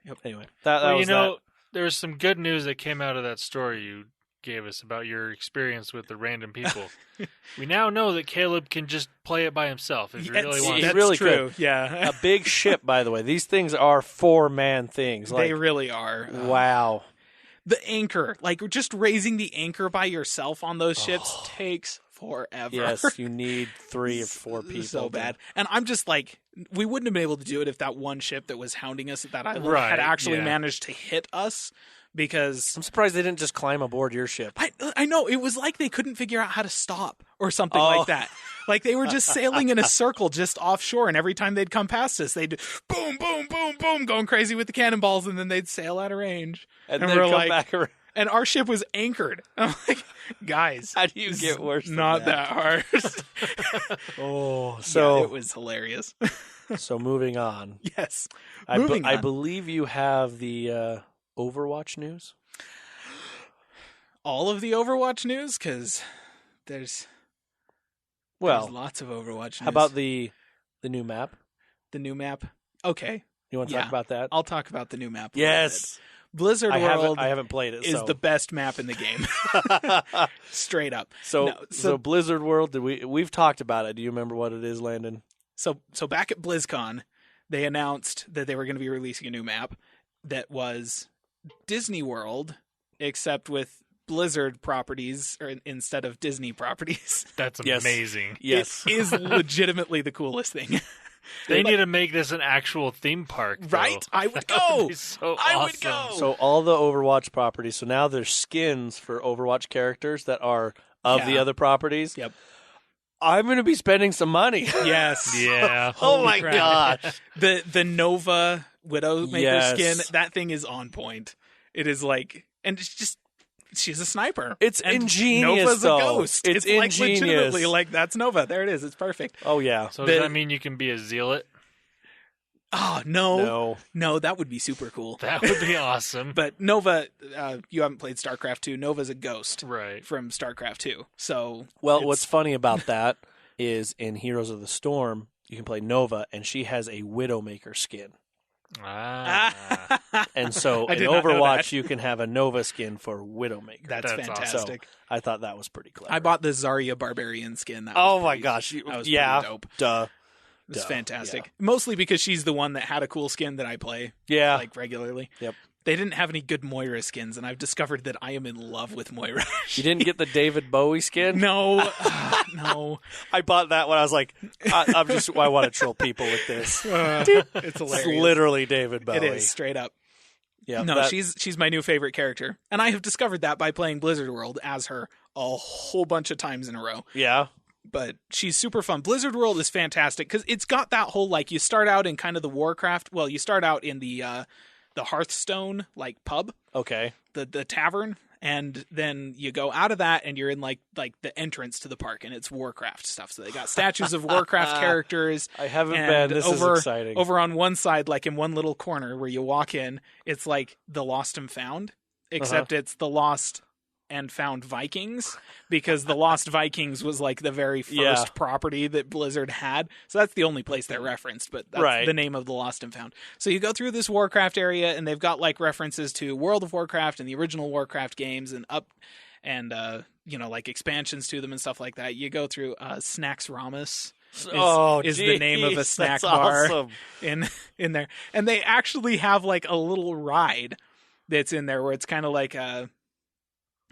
Yep. Anyway, there was some good news that came out of that story you gave us about your experience with the random people. We now know that Caleb can just play it by himself if he really wants. That's really true. could. Yeah. A big ship, by the way. These things are 4-man things. Like, they really are. Wow. The anchor, like just raising the anchor by yourself on those ships takes forever. Yes, you need 3 or 4 people. So bad. And I'm just like, we wouldn't have been able to do it if that one ship that was hounding us at that island had actually managed to hit us. Because I'm surprised they didn't just climb aboard your ship. I know, it was like they couldn't figure out how to stop or something like that. Like they were just sailing in a circle just offshore, and every time they'd come past us, they'd boom, boom, boom, boom, going crazy with the cannonballs, and then they'd sail out of range. And then we're come back around. And our ship was anchored. I'm like, guys, how do you get worse than not that hard. So it was hilarious. So moving on. Yes. I believe you have the Overwatch news. All of the Overwatch news? Because there's lots of Overwatch news. How about the new map? The new map? Okay. You want to talk about that? I'll talk about the new map. Yes. Blizzard World I haven't played it. Is the best map in the game. Straight up. So Blizzard World, we've talked about it. Do you remember what it is, Landon? So back at BlizzCon, they announced that they were going to be releasing a new map that was Disney World, except with Blizzard properties instead of Disney properties. That's amazing. Yes. It is legitimately the coolest thing. They need to make this an actual theme park, though. Right? I would go. I would go. So all the Overwatch properties. So now there's skins for Overwatch characters that are of the other properties. Yep. I'm going to be spending some money. Yes. Yeah. Oh my gosh. The Nova Widowmaker skin, that thing is on point. It is like, and it's just, she's a sniper. It's ingenious, Nova's though. a ghost. It's like ingenious. legitimately like, that's Nova. There it is. It's perfect. Oh, yeah. So does that mean you can be a zealot? Oh, no. No, that would be super cool. That would be awesome. But Nova, you haven't played StarCraft 2. Nova's a ghost from StarCraft 2. So, what's funny about that is in Heroes of the Storm, you can play Nova, and she has a Widowmaker skin. And so in Overwatch, you can have a Nova skin for Widowmaker. That's fantastic. So I thought that was pretty clever. I bought the Zarya Barbarian skin. That was my gosh. That was pretty dope. Duh. It's fantastic. Yeah. Mostly because she's the one that had a cool skin that I play like regularly. Yep. They didn't have any good Moira skins, and I've discovered that I am in love with Moira. You didn't get the David Bowie skin? No. No. I bought that when I was like, I want to troll people with this. It's hilarious. It's literally David Bowie. It is, straight up. Yeah, No, she's my new favorite character. And I have discovered that by playing Blizzard World as her a whole bunch of times in a row. Yeah. But she's super fun. Blizzard World is fantastic because it's got that whole, like, you start out in kind of the Warcraft. Well, you start out in the Hearthstone, like, pub. Okay. The tavern. And then you go out of that and you're in, like the entrance to the park, and it's Warcraft stuff. So they got statues of Warcraft characters. I haven't been. This is exciting. Over on one side, like in one little corner where you walk in, it's like the Lost and Found, except it's the Lost and Found Vikings, because the Lost Vikings was like the very first property that Blizzard had. So that's the only place they're referenced, but that's the name of the Lost and Found. So you go through this Warcraft area, and they've got like references to World of Warcraft and the original Warcraft games and like expansions to them and stuff like that. You go through Snacks Ramus. Is the name of a snack bar awesome. in there. And they actually have like a little ride that's in there where it's kind of like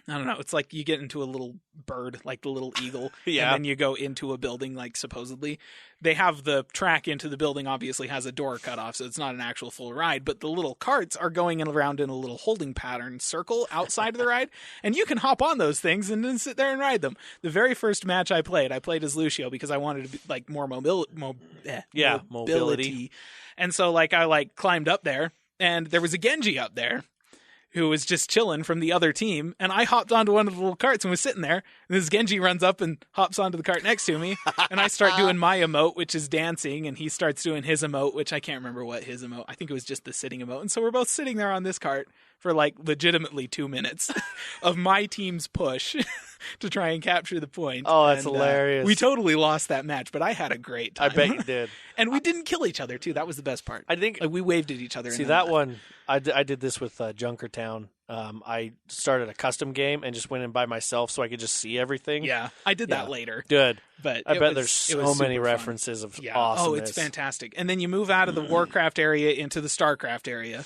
I don't know. It's like you get into a little bird, like the little eagle, and then you go into a building, like supposedly. They have the track into the building, obviously has a door cut off, so it's not an actual full ride, but the little carts are going around in a little holding pattern circle outside of the ride, and you can hop on those things and then sit there and ride them. The very first match I played as Lucio because I wanted to be like more mobility. And so like I like climbed up there, and there was a Genji up there who was just chilling from the other team, and I hopped onto one of the little carts and was sitting there, and this Genji runs up and hops onto the cart next to me, and I start doing my emote, which is dancing, and he starts doing his emote, which I can't remember what his emote, I think it was just the sitting emote, and so we're both sitting there on this cart for like legitimately 2 minutes of my team's push to try and capture the point. Oh, that's hilarious. We totally lost that match, but I had a great time. I bet you did. And we didn't kill each other, too. That was the best part. I think like, we waved at each other. See, that one, I did this with Junkertown. I started a custom game and just went in by myself so I could just see everything. Yeah, I did that later. Good. But I bet there's so many references of awesomeness. Oh, it's fantastic. And then you move out of the Warcraft area into the Starcraft area.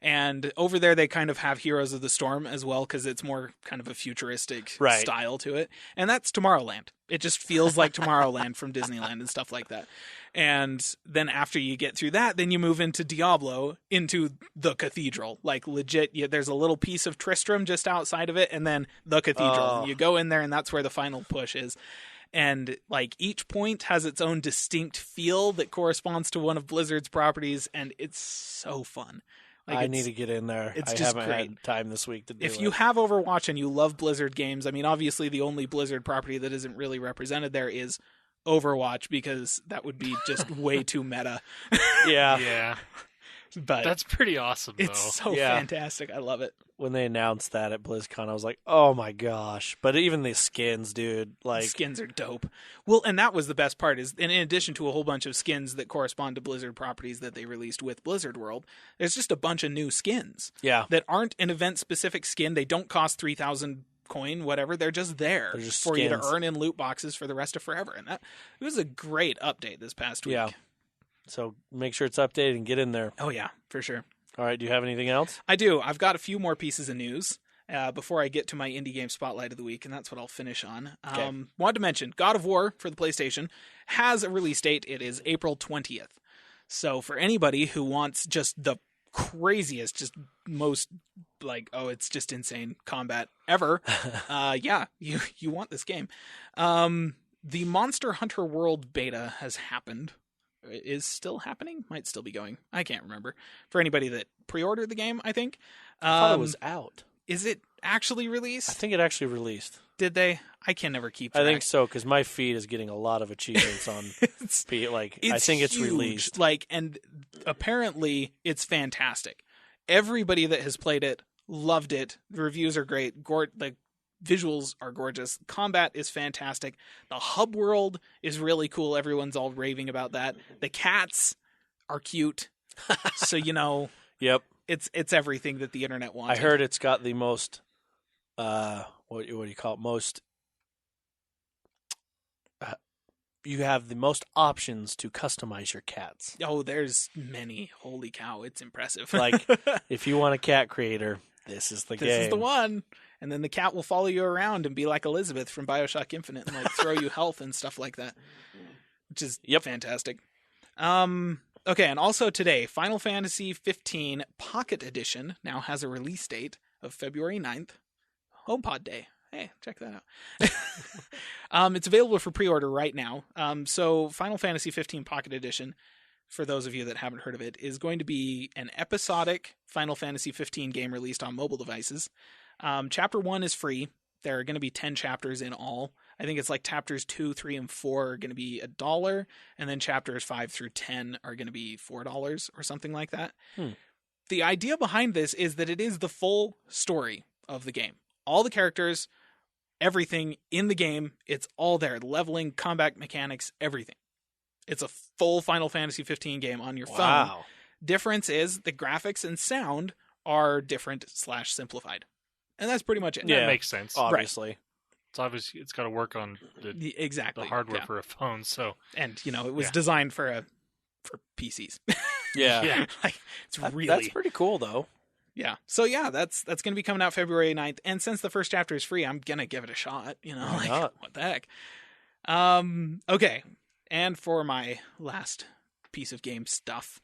And over there, they kind of have Heroes of the Storm as well, because it's more kind of a futuristic style to it. And that's Tomorrowland. It just feels like Tomorrowland from Disneyland and stuff like that. And then after you get through that, then you move into Diablo, into the cathedral. Like legit, there's a little piece of Tristram just outside of it, and then the cathedral. And you go in there, and that's where the final push is. And like each point has its own distinct feel that corresponds to one of Blizzard's properties, and it's so fun. Like I need to get in there. I haven't had time this week to do it. If you have Overwatch and you love Blizzard games, I mean, obviously the only Blizzard property that isn't really represented there is Overwatch, because that would be just way too meta. Yeah. But that's pretty awesome, though. It's so fantastic. I love it. When they announced that at BlizzCon, I was like, oh my gosh. But even the skins, dude. Like, the skins are dope. Well, and that was the best part, is in addition to a whole bunch of skins that correspond to Blizzard properties that they released with Blizzard World, there's just a bunch of new skins. Yeah. That aren't an event-specific skin. They don't cost 3,000 coin, whatever. They're just there for you to earn in loot boxes for the rest of forever. And it was a great update this past week. Yeah. So make sure it's updated and get in there. Oh, yeah, for sure. All right. Do you have anything else? I do. I've got a few more pieces of news before I get to my indie game spotlight of the week, and that's what I'll finish on. Okay. Wanted to mention, God of War for the PlayStation has a release date. It is April 20th. So for anybody who wants just the craziest, just most like, oh, it's just insane combat ever, you want this game. The Monster Hunter World beta has happened. Is still happening, might still be going, I can't remember. For anybody that pre-ordered the game, I think I thought it was out. Is it actually released? I think it actually released. Did they? I can never keep track. I think so, because my feed is getting a lot of achievements on I think it's huge. released. Like, and apparently it's fantastic. Everybody that has played it loved it. The reviews are great. The visuals are gorgeous. Combat is fantastic. The hub world is really cool. Everyone's all raving about that. The cats are cute. So, Yep. It's everything that the internet wants. I heard it's got the most what do you call it? Most you have the most options to customize your cats. Oh, there's many. Holy cow, it's impressive. Like, if you want a cat creator, this is the game. This is the one. And then the cat will follow you around and be like Elizabeth from BioShock Infinite and like throw you health and stuff like that, which is fantastic. Okay, and also today, Final Fantasy 15 Pocket Edition now has a release date of February 9th, HomePod Day. Hey, check that out. It's available for pre-order right now. So Final Fantasy 15 Pocket Edition, for those of you that haven't heard of it, is going to be an episodic Final Fantasy 15 game released on mobile devices. Chapter 1 is free. There are going to be 10 chapters in all. I think it's like chapters 2, 3, and 4 are going to be $1, and then chapters 5 through 10 are going to be $4 or something like that. The idea behind this is that it is the full story of the game. All the characters, everything in the game, it's all there. Leveling, combat mechanics, everything. It's a full Final Fantasy 15 game on your phone. Difference is the graphics and sound are different / simplified. And that's pretty much it. That makes sense. Obviously. Right. It's obviously it's got to work on the hardware for a phone. So, and it was designed for PCs. Yeah. Like, it's really that's pretty cool though. Yeah. So yeah, that's going to be coming out February 9th. And since the first chapter is free, I'm going to give it a shot, Why not? What the heck? Okay. And for my last piece of game stuff,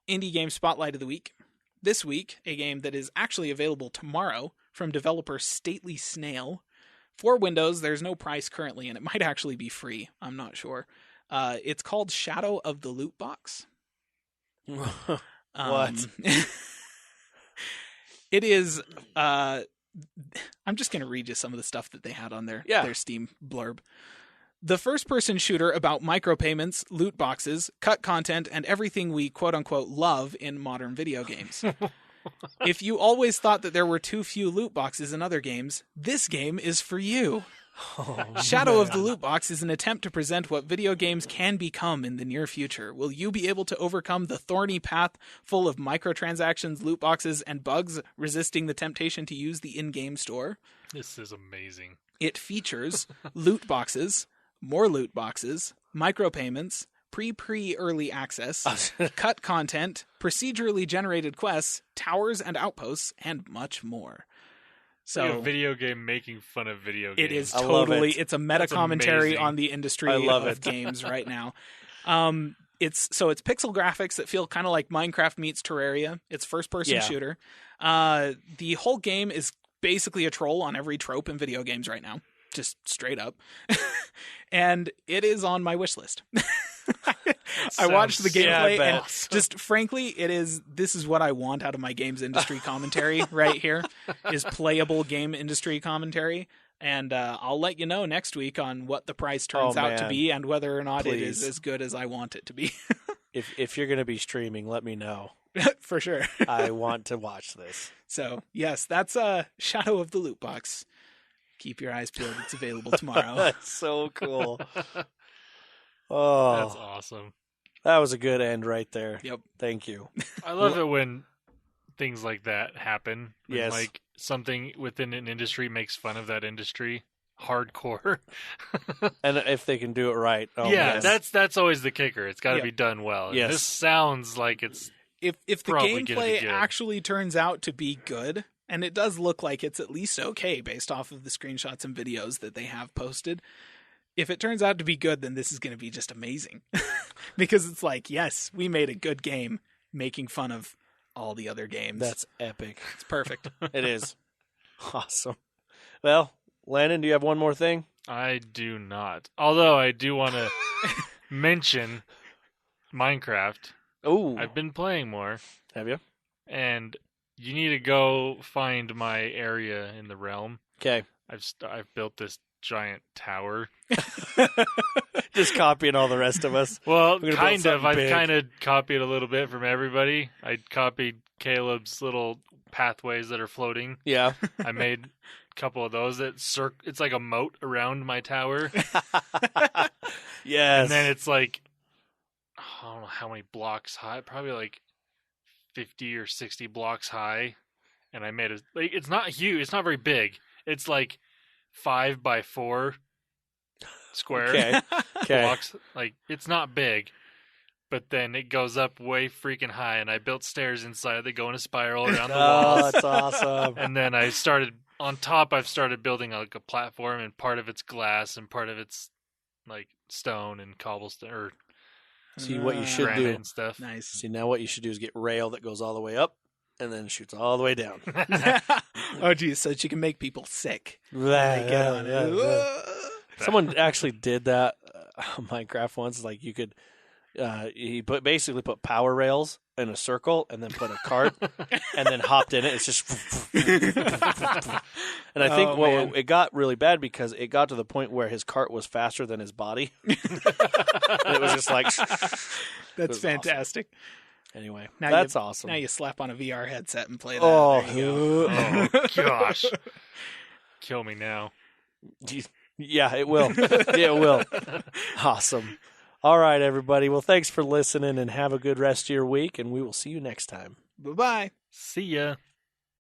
Indie Game Spotlight of the Week. This week, a game that is actually available tomorrow from developer Stately Snail. For Windows, there's no price currently, and it might actually be free. I'm not sure. It's called Shadow of the Loot Box. What? It is... I'm just going to read you some of the stuff that they had on their Steam blurb. The first-person shooter about micropayments, loot boxes, cut content, and everything we quote-unquote love in modern video games. If you always thought that there were too few loot boxes in other games, this game is for you. Shadow of the Loot Box is an attempt to present what video games can become in the near future. Will you be able to overcome the thorny path full of microtransactions, loot boxes, and bugs, resisting the temptation to use the in-game store? This is amazing. It features loot boxes, more loot boxes, micropayments, pre-early access, cut content, procedurally generated quests, towers and outposts, and much more. So like a video game making fun of video games. It is totally. It's a meta commentary amazing. on the industry of games right now. It's pixel graphics that feel kind of like Minecraft meets Terraria. It's first-person shooter. The whole game is basically a troll on every trope in video games right now, just straight up. And it is on my wish list. I watched the gameplay and just frankly, this is what I want out of my games industry commentary right here is playable game industry commentary. And I'll let you know next week on what the price turns out to be and whether or not it is as good as I want it to be. If you're going to be streaming, let me know. For sure. I want to watch this. So, yes, that's Shadow of the Loot Box. Keep your eyes peeled. It's available tomorrow. That's so cool. Oh, that's awesome. That was a good end right there. Yep. Thank you. I love it when things like that happen. When, yes. Like something within an industry makes fun of that industry. Hardcore. And if they can do it right. Oh, yeah, yes. that's always the kicker. It's got to be done well. Yes. And this sounds like it's if the probably gameplay actually turns out to be good, and it does look like it's at least okay based off of the screenshots and videos that they have posted. If it turns out to be good, then this is going to be just amazing. Because it's like, yes, we made a good game making fun of all the other games. That's epic. It's perfect. It is. Awesome. Well, Landon, do you have one more thing? I do not. Although I do want to mention Minecraft. Oh, I've been playing more. Have you? And you need to go find my area in the realm. Okay. I've built this giant tower. Just copying all the rest of us. Well, kind of. I've kind of copied a little bit from everybody. I copied Caleb's little pathways that are floating. Yeah. I made a couple of those that it's like a moat around my tower. Yes. And then it's like, I don't know how many blocks high, probably like 50 or 60 blocks high. And I made it's not huge. It's not very big. It's like 5 by 4 square blocks. Like, it's not big, but then it goes up way freaking high, and I built stairs inside that go in a spiral around the walls. Oh, that's awesome. And then I've started building like a platform, and part of it's glass and part of it's like stone and cobblestone or See, what you should granite do. and stuff. Nice. See, now what you should do is get rail that goes all the way up and then shoots all the way down. Oh, geez, so that you can make people sick. Right, They get on it. yeah. Someone actually did that on Minecraft once. Like you could, he basically put power rails in a circle and then put a cart and then hopped in it. It's just, and I think it got really bad because it got to the point where his cart was faster than his body. And it was just like, That's fantastic. Awesome. Anyway, Now that's awesome. Now you slap on a VR headset and play that. Oh, There you go. Oh gosh, kill me now. Yeah, it will. It will. Awesome. All right, everybody. Well, thanks for listening and have a good rest of your week, and we will see you next time. Bye-bye. See ya.